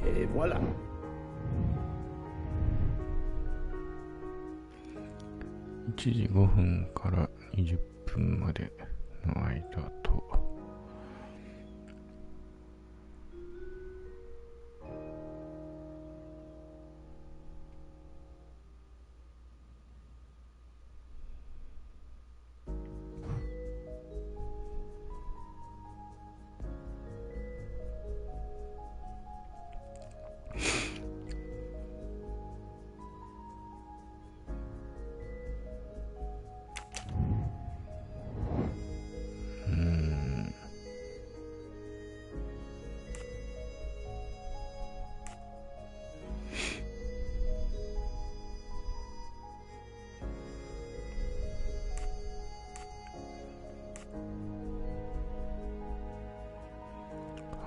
Et voilà.1時5分から20分までの間と、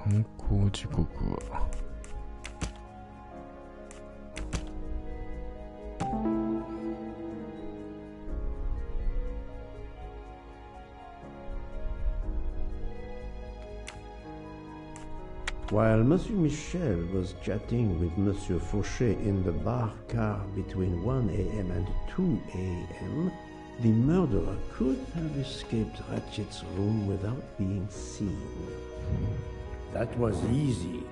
犯行時刻はWhile Monsieur Michel was chatting with Monsieur Fauchet in the bar car between 1 a.m. and 2 a.m., the murderer could have escaped Ratchet's room without being seen. That was easy.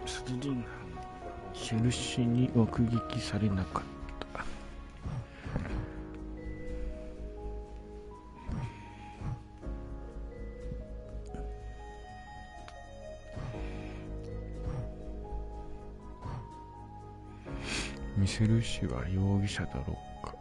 殺人犯は印に目撃されなかった。見せる主は容疑者だろうか。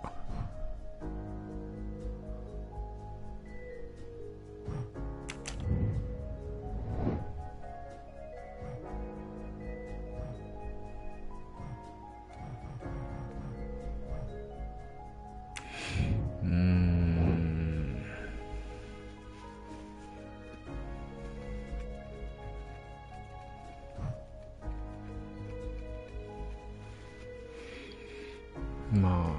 まあ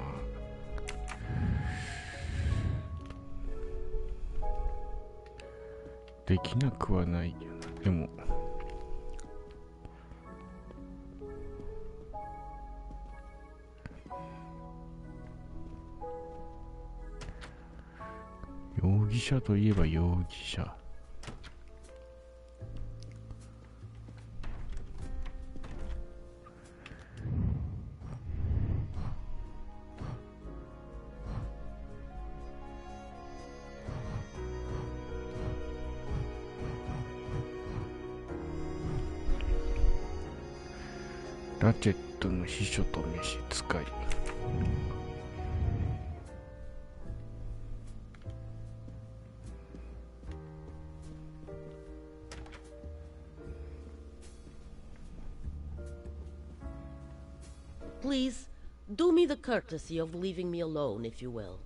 できなくはないよな。でも容疑者といえば容疑者。ラチェットの秘書と召使い。Please, do me the courtesy of leaving me alone, if you will.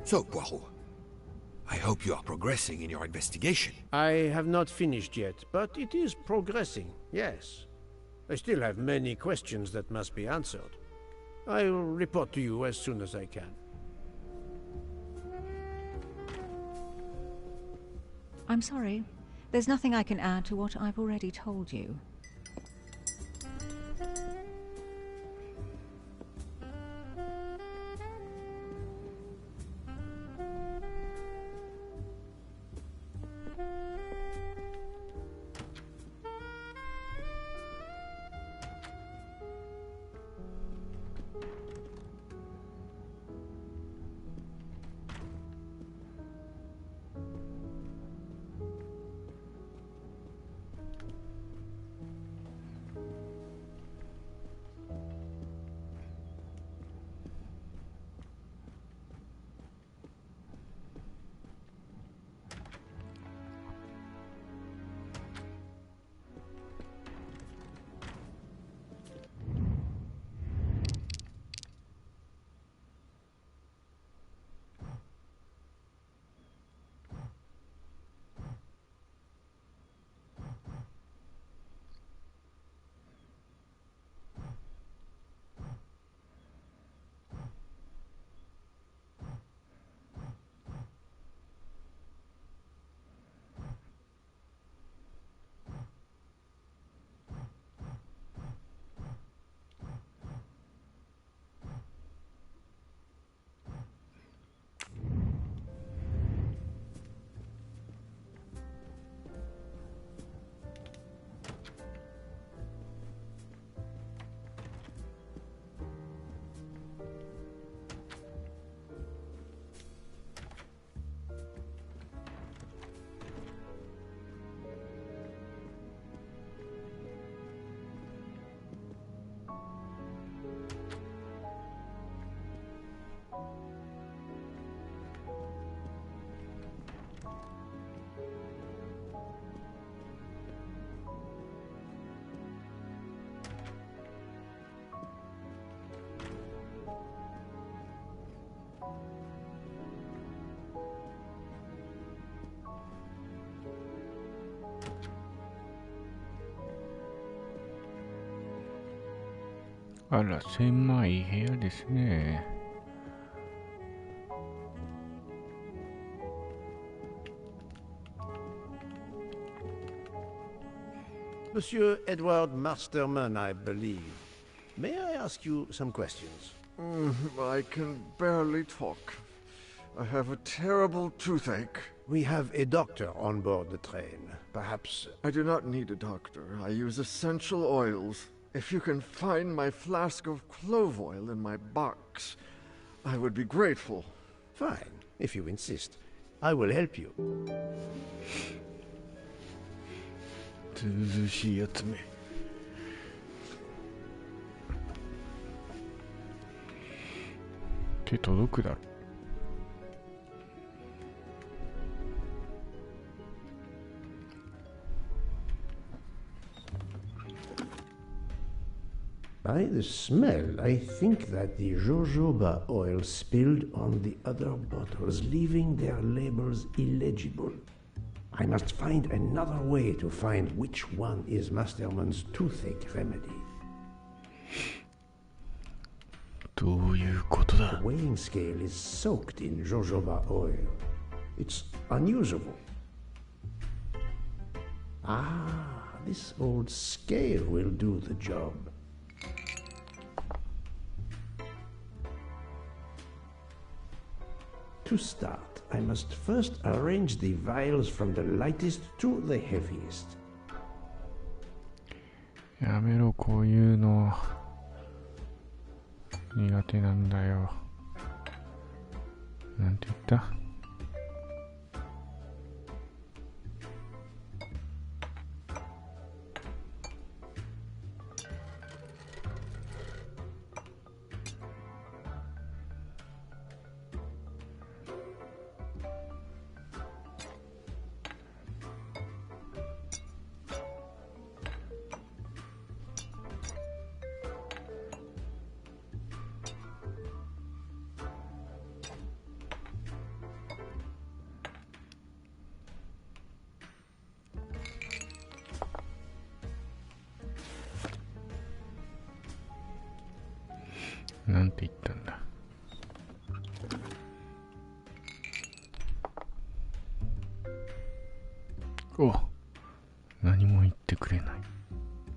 So, Poirot, I hope you are progressing in your investigation. I have not finished yet, but it is progressing, yes. I still have many questions that must be answered. I'll report to you as soon as I can. I'm sorry. There's nothing I can add to what I've already told you.あら、狭い部屋ですね。Monsieur Edward Masterman, I believe. May I ask you some questions? I can barely talk. I have a terrible toothache. We have a doctor on board the train. Perhaps... I do not need a doctor. I use essential oils. If you can find my flask of clove oil in my box, I would be grateful. Fine, if you insist. I will help you. ずうずうしいやつめ。手届くだろ。By the smell, I think that the jojoba oil spilled on the other bottles, leaving their labels illegible. I must find another way to find which one is Masterman's toothache remedy. どういうことだ? The weighing scale is soaked in jojoba oil. It's unusable. Ah, this old scale will do the job. To start, I must first arrange the vials from the lightest to the heaviest. やめろ、こういうの。苦手なんだよ。なんて言った?お、何も言ってくれない。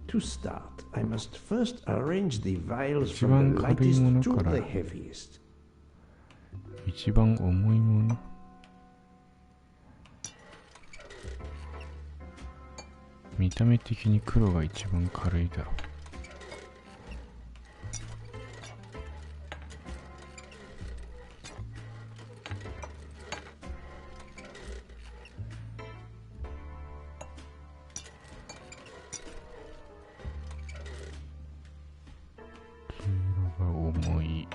To start, I must first arrange the vials from the lightest to the heaviest. 一番重いもの。見た目的に黒が一番軽いだろう。黄色が重い。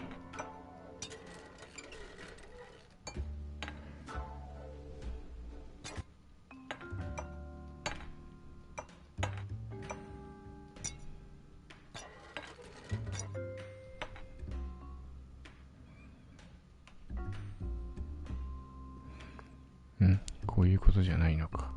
こういうことじゃないのか。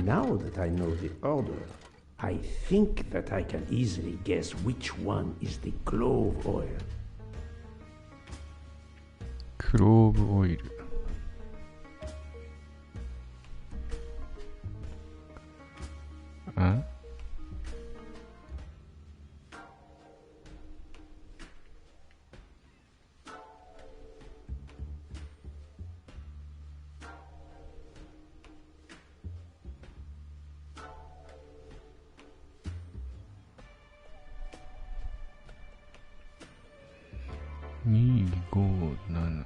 Now that I know the order, I think that I can easily guess which one is the clove oil. クローブオイル。あ？257。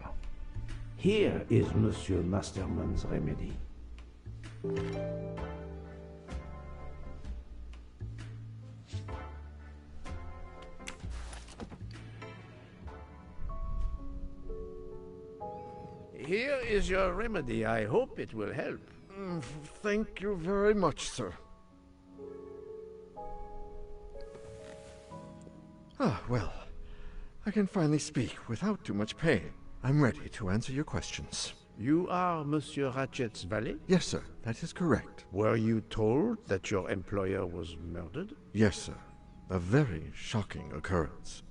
Here is Monsieur Masterman's remedy. Here is your remedy. I hope it will help. Thank you very much, sir. Ah, well, I can finally speak without too much pain. I'm ready to answer your questions. You are Monsieur Ratchet's valet? Yes, sir, that is correct. Were you told that your employer was murdered? Yes, sir. A very shocking occurrence.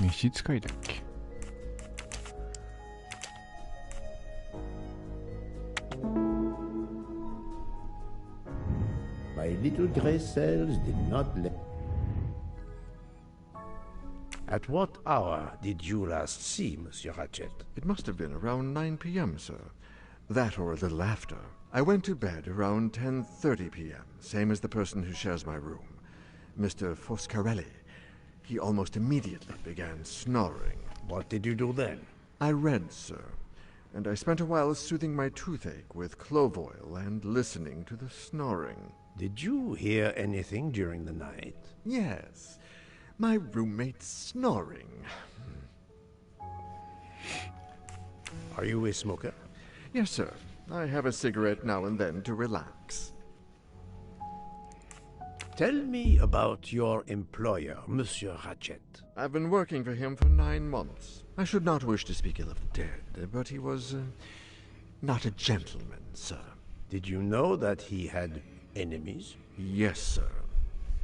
召使いだっけ。My little gray cells did not let... At what hour did you last see Monsieur Ratchet? It must have been around 9 p.m., sir. That or a little after. I went to bed around 10:30 p.m., same as the person who shares my room, Mr. Foscarelli. He almost immediately began snoring. What did you do then? I read, sir, and I spent a while soothing my toothache with clove oil and listening to the snoring. Did you hear anything during the night? Yes, my roommate snoring. Are you a smoker? Yes, sir. I have a cigarette now and then to relax. Tell me about your employer, Monsieur Ratchet. I've been working for him for 9 months. I should not wish to speak ill of the dead, but he was not a gentleman, sir. Did you know that he had enemies? Yes, sir.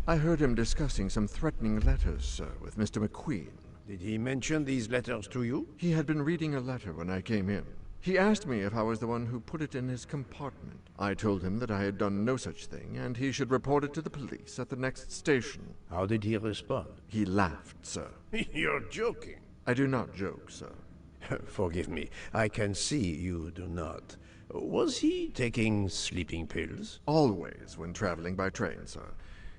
I heard him discussing some threatening letters, sir, with Mr. McQueen. Did he mention these letters to you? He had been reading a letter when I came in. He asked me if I was the one who put it in his compartment. I told him that I had done no such thing, and he should report it to the police at the next station. How did he respond? He laughed, sir. You're joking. I do not joke, sir. Forgive me, I can see you do not. Was he taking sleeping pills? Always when traveling by train, sir.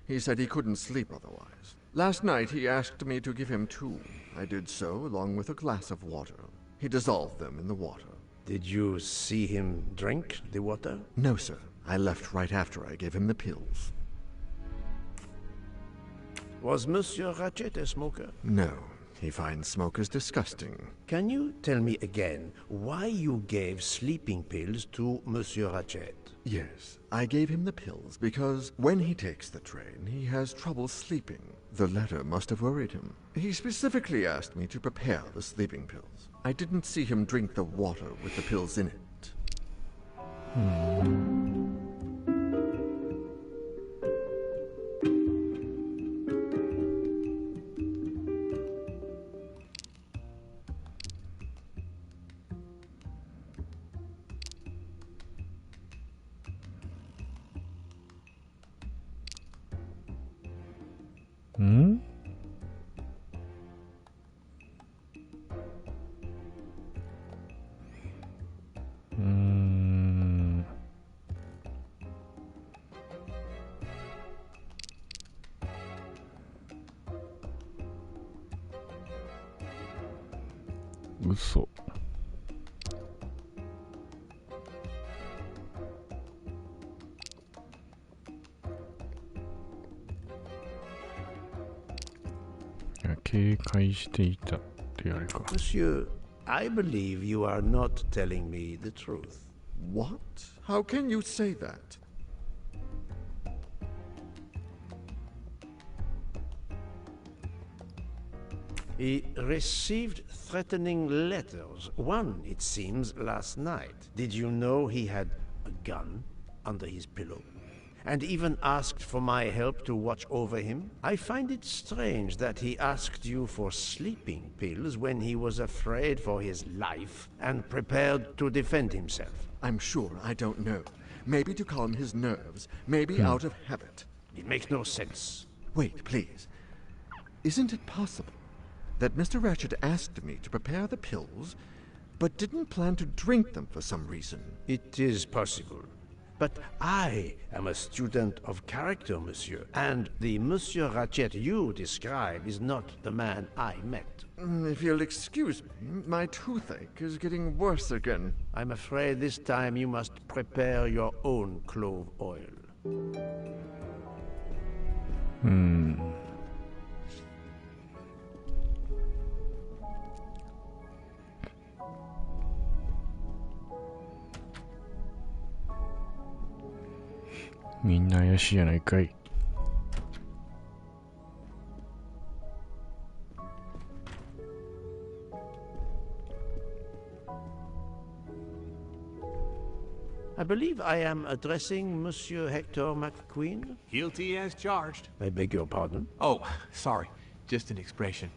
He said he couldn't sleep otherwise. Last night he asked me to give him 2. I did so, along with a glass of water. He dissolved them in the water. Did you see him drink the water? No, sir. I left right after I gave him the pills. Was Monsieur Ratchet a smoker? No. He finds smokers disgusting. Can you tell me again why you gave sleeping pills to Monsieur Ratchet? Yes, I gave him the pills because when he takes the train, he has trouble sleeping. The letter must have worried him. He specifically asked me to prepare the sleeping pills. I didn't see him drink the water with the pills in it.嘘。警戒していたってあれか。Monsieur, I believe you are not telling me the truth. What? How can you say that? He received threatening letters. One, it seems, last night. Did you know he had a gun under his pillow? And even asked for my help to watch over him? I find it strange that he asked you for sleeping pills when he was afraid for his life and prepared to defend himself. I'm sure I don't know. Maybe to calm his nerves, maybe out of habit. It makes no sense. Wait, please. Isn't it possible that Mr. Ratchet asked me to prepare the pills, but didn't plan to drink them for some reason? It is possible. But I am a student of character, monsieur, and the Monsieur Ratchet you describe is not the man I met. If you'll excuse me, my toothache is getting worse again. I'm afraid this time you must prepare your own clove oil.みんな怪しいやないかい。I believe I am addressing Monsieur Hector McQueen. Guilty as charged. I beg your pardon. Oh, sorry. Just an expression.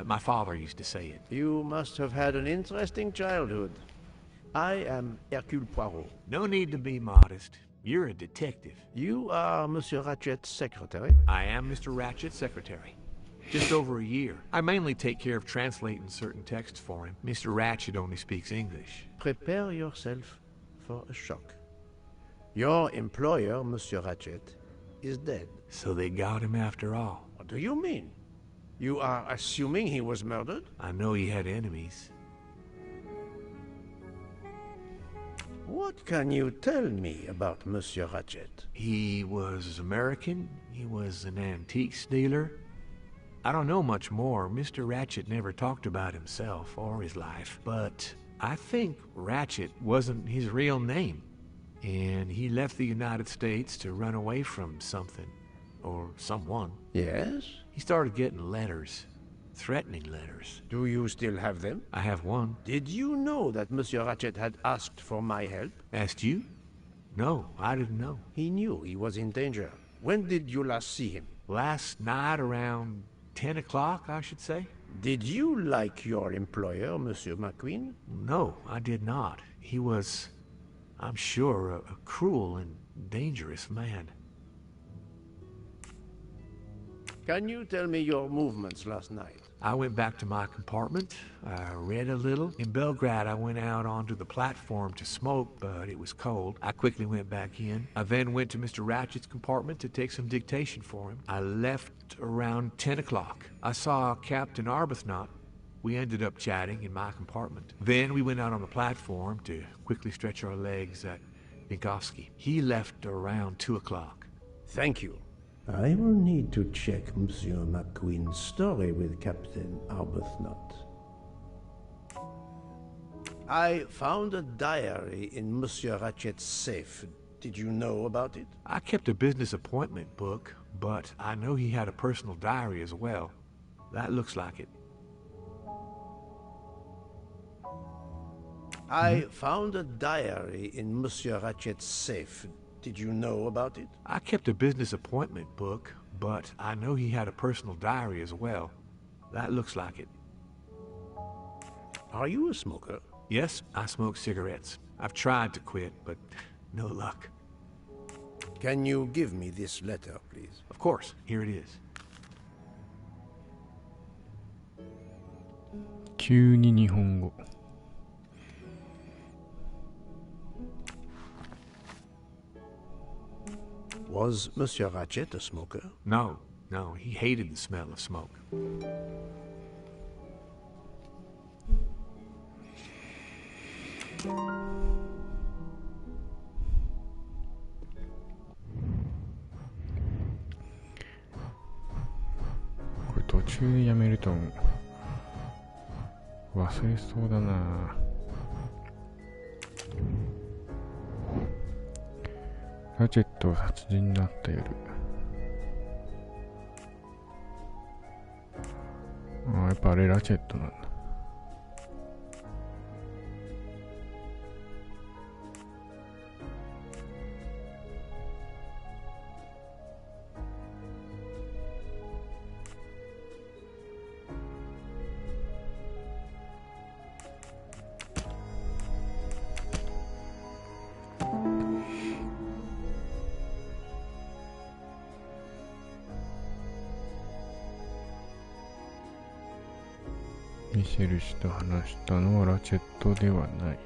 My father used to say it. You must have had an interesting childhood. I am Hercule Poirot. No need to be modest. You're a detective. You are Monsieur Ratchet's secretary? I am Mr. Ratchet's secretary. Just over a year. I mainly take care of translating certain texts for him. Mr. Ratchet only speaks English. Prepare yourself for a shock. Your employer, Monsieur Ratchet, is dead. So they got him after all. What do you mean? You are assuming he was murdered? I know he had enemies. What can you tell me about Monsieur Ratchet? He was American. He was an antiques dealer. I don't know much more. Mr. Ratchet never talked about himself or his life. But I think Ratchet wasn't his real name. And he left the United States to run away from something. Or someone. Yes? He started getting letters. Threatening letters. Do you still have them? I have one. Did you know that Monsieur Ratchet had asked for my help? Asked you? No, I didn't know. He knew he was in danger. When did you last see him? Last night around 10 o'clock, I should say. Did you like your employer, Monsieur McQueen? No, I did not. He was, I'm sure, a cruel and dangerous man. Can you tell me your movements last night? I went back to my compartment. I read a little. In Belgrade, I went out onto the platform to smoke, but it was cold. I quickly went back in. I then went to Mr. Ratchet's compartment to take some dictation for him. I left around 10 o'clock. I saw Captain Arbuthnot. We ended up chatting in my compartment. Then we went out on the platform to quickly stretch our legs at Vinkovsky. He left around 2 o'clock. Thank you. I will need to check Monsieur McQueen's story with Captain Arbuthnot. I found a diary in Monsieur Ratchet's safe. Did you know about it? I kept a business appointment book, but I know he had a personal diary as well. That looks like it. I found a diary in Monsieur Ratchet's safe. Did you know about it? I kept a business appointment book, but I know he had a personal diary as well. That looks like it. Are you a smoker? Yes, I smoke cigarettes. I've tried to quit, but no luck. Can you give me this letter, please? Of course, here it is. 急に日本語。Was Monsieur Ratchet a smoker? No, he hated the smell of smoke. これ途中でやめると忘れそうだな。ラチェットが殺人になった夜。やっぱあれラチェットなんだ。ミシェル氏と話したのはラチェットではない。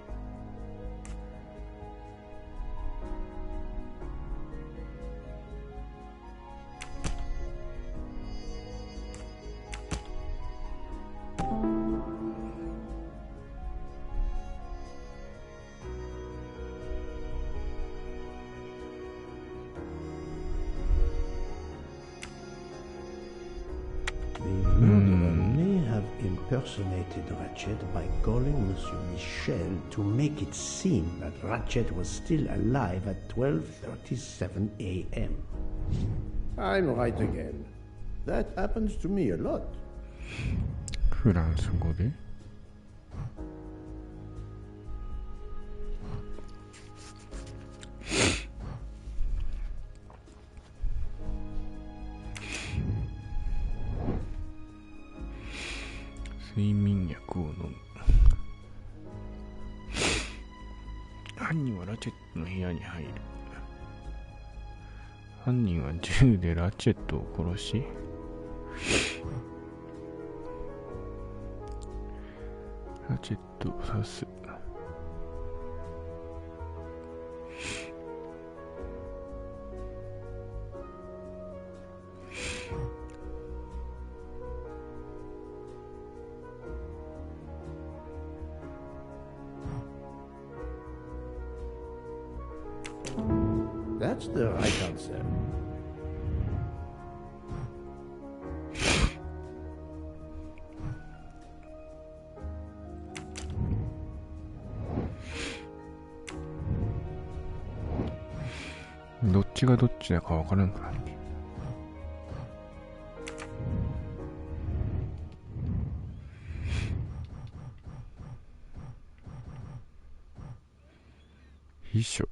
Impersonated Ratchet by calling Monsieur Michel to make it seem that Ratchet was still alive at 12:37 a.m. I'm right again. That happens to me a lot. フランス語で睡眠薬を飲む。犯人はラチェットの部屋に入る。犯人は銃でラチェットを殺し、ラチェットを刺す。That's the right answer.どっちがどっちだかわからんくなる。秘書。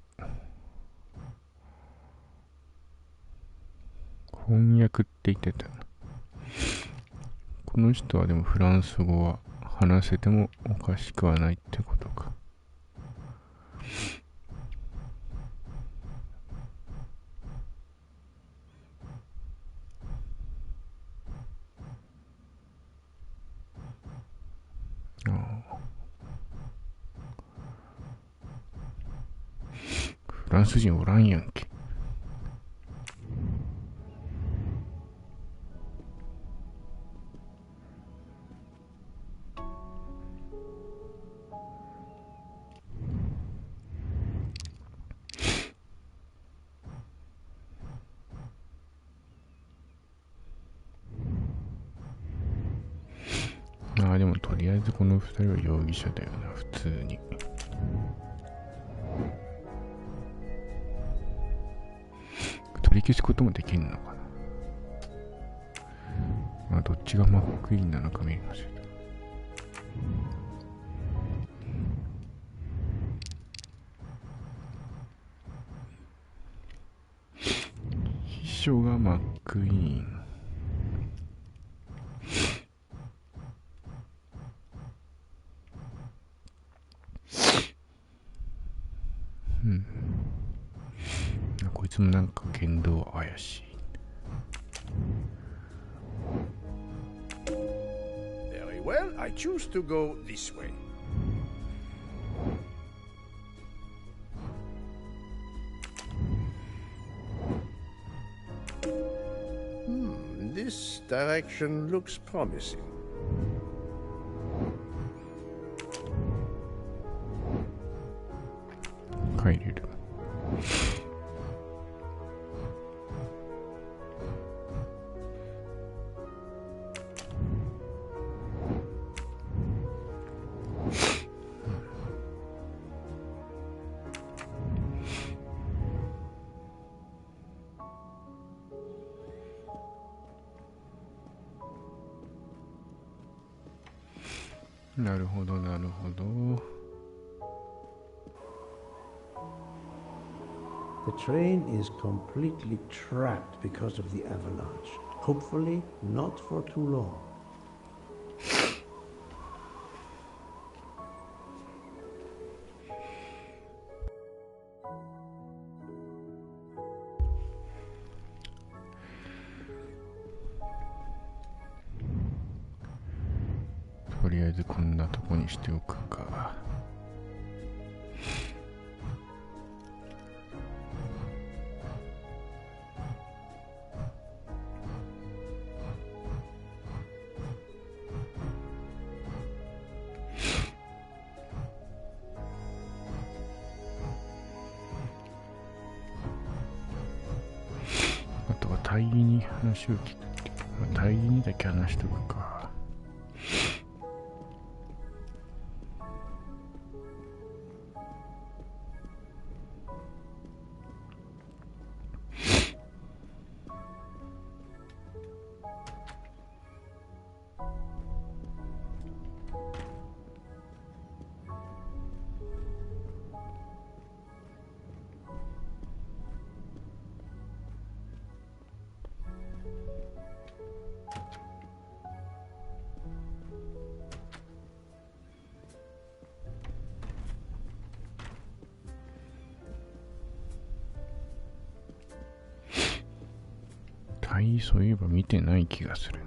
翻訳って言ってたな。この人はでもフランス語は話せてもおかしくはないってことか。フランス人おらんやんけ。まあでもとりあえずこの二人は容疑者だよな、普通に。取り消すこともできんのかな。まあどっちがマックイーンなのか見ましょう。秘書がマックイーン。こいつもなんか言動怪しい。Very well, I choose to go this way. This direction looks promising.なるほど、なるほど。The train is completely trapped because of the avalanche. Hopefully, not for too long. To とりあえずこんなとこにしておくか。あとは大義に話を聞く。大義にだけ話しとくか。そういえば見てない気がする。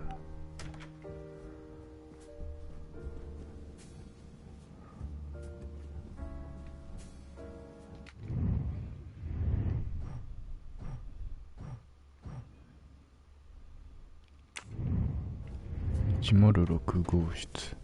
106号室。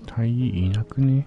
隊員いなくね？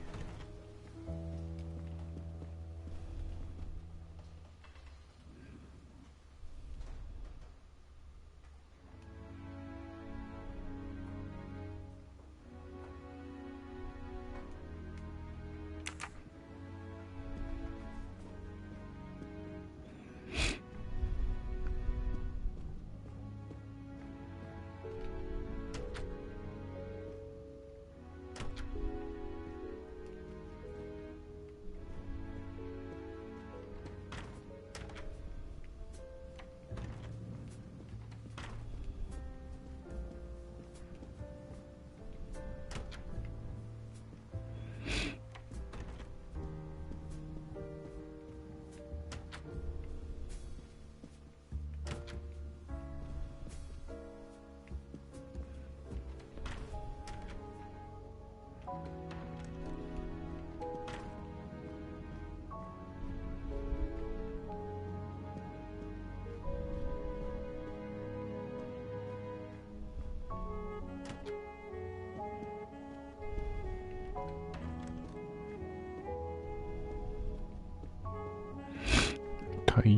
隊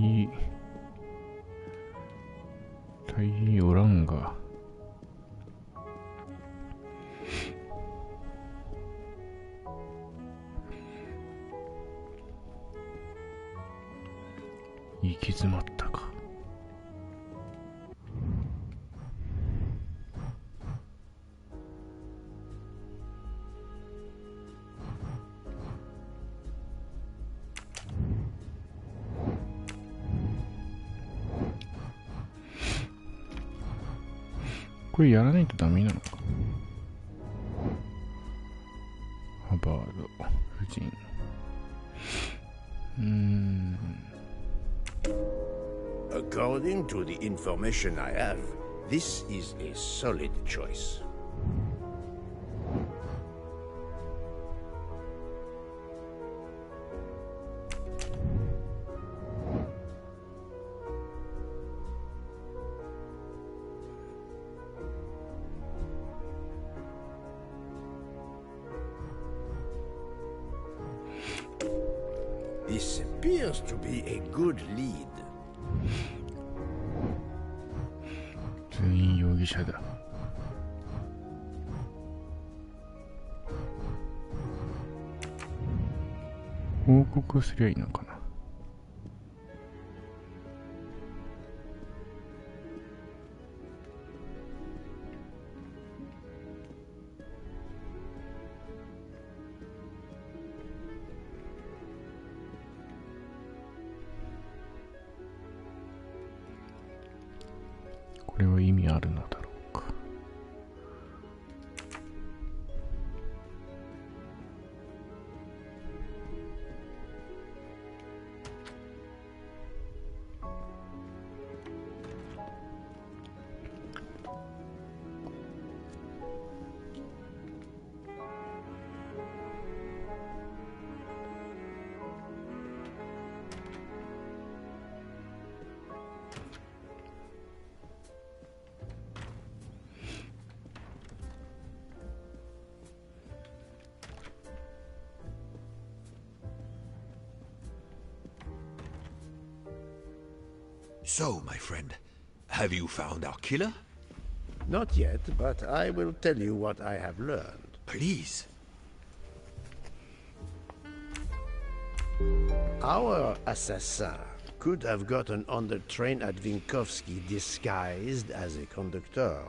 員おらんが。行き詰まったか。これやらないとダメなのか。ハバード夫人。According to the information I have, this is a solid choice. This appears to be a good lead. 全員容疑者だ。報告すりゃいいのかな。これは意味あるのだろうか。So, my friend, have you found our killer? Not yet, but I will tell you what I have learned. Please. Our assassin could have gotten on the train at Vinkovsky disguised as a conductor,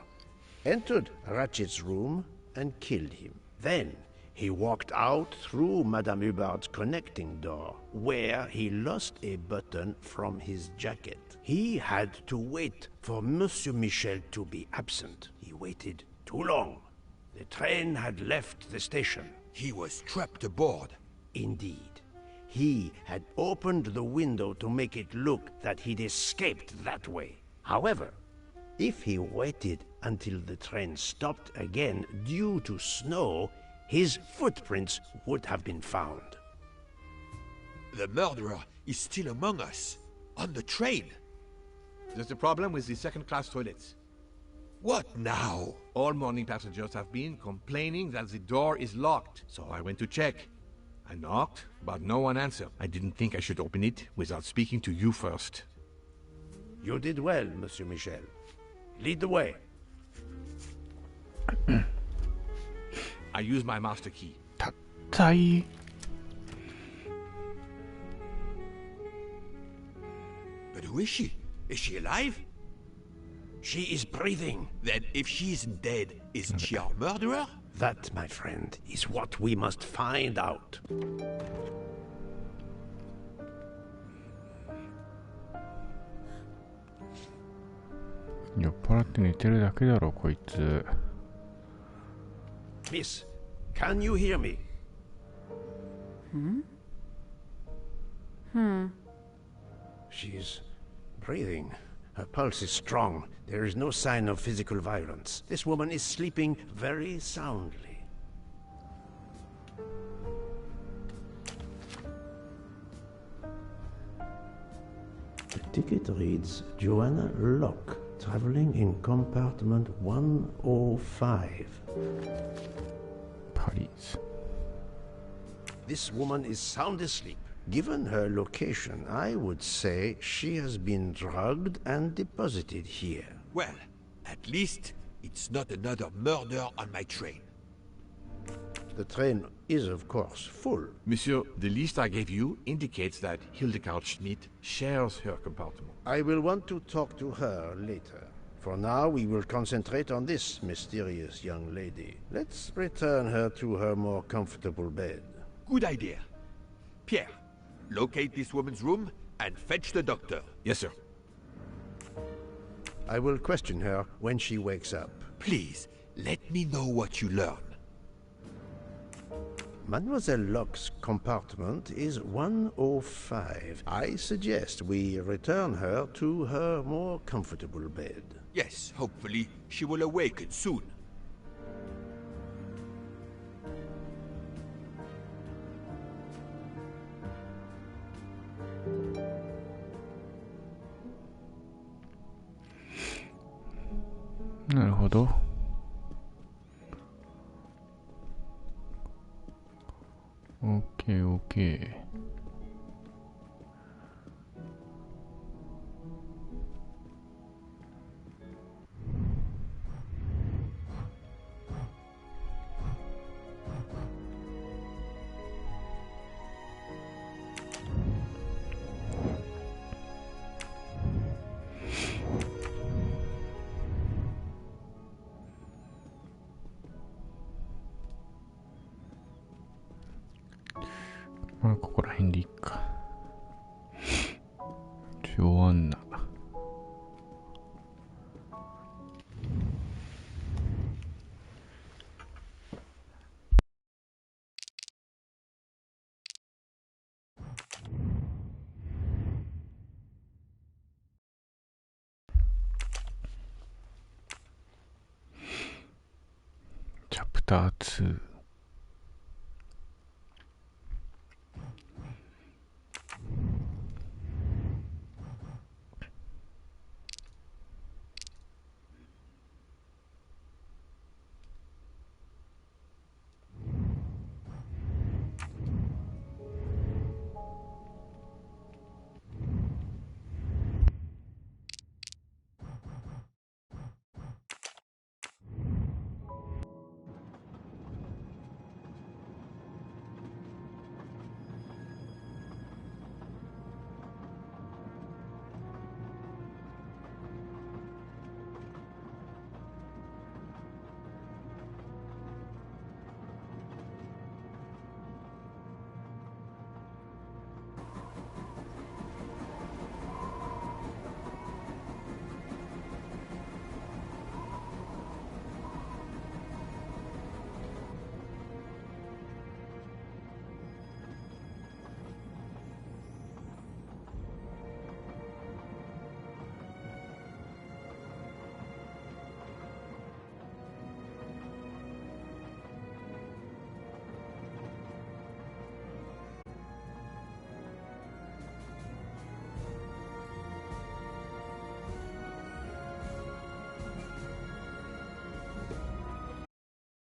entered Ratchet's room and killed him. Then he walked out through Madame Hubbard's connecting door, where he lost a button from his jacket. He had to wait for Monsieur Michel to be absent. He waited too long. The train had left the station. He was trapped aboard. Indeed. He had opened the window to make it look that he'd escaped that way. However, if he waited until the train stopped again due to snow, his footprints would have been found. The murderer is still among us, on the train. There's a problem with the second-class toilets. What now? All morning passengers have been complaining that the door is locked, so I went to check. I knocked, but no one answered. I didn't think I should open it without speaking to you first. You did well, Monsieur Michel. Lead the way. I used my master key. たったい。But who is she? Is she alive? She is breathing. Then if she isn't dead, isn't she our murderer? That, my friend, is what we must find out. 酔っ払って寝てるだけだろこいつ。Miss, can you hear me? She's breathing. Her pulse is strong. There is no sign of physical violence. This woman is sleeping very soundly. The ticket reads Joanna Locke, traveling in compartment 105. Paris. This woman is sound asleep. Given her location, I would say she has been drugged and deposited here. Well, at least it's not another murder on my train. The train is, of course, full. Monsieur, the list I gave you indicates that Hildegard Schmidt shares her compartment. I will want to talk to her later. For now, we will concentrate on this mysterious young lady. Let's return her to her more comfortable bed. Good idea. Pierre, locate this woman's room and fetch the doctor. Yes, sir. I will question her when she wakes up. Please, let me know what you learn. Mademoiselle Locke's compartment is 105. I suggest we return her to her more comfortable bed. Yes, hopefully she will awaken soon. Naるほど。OK。まあ、ここら辺でいいか。超あんな。チャプター2。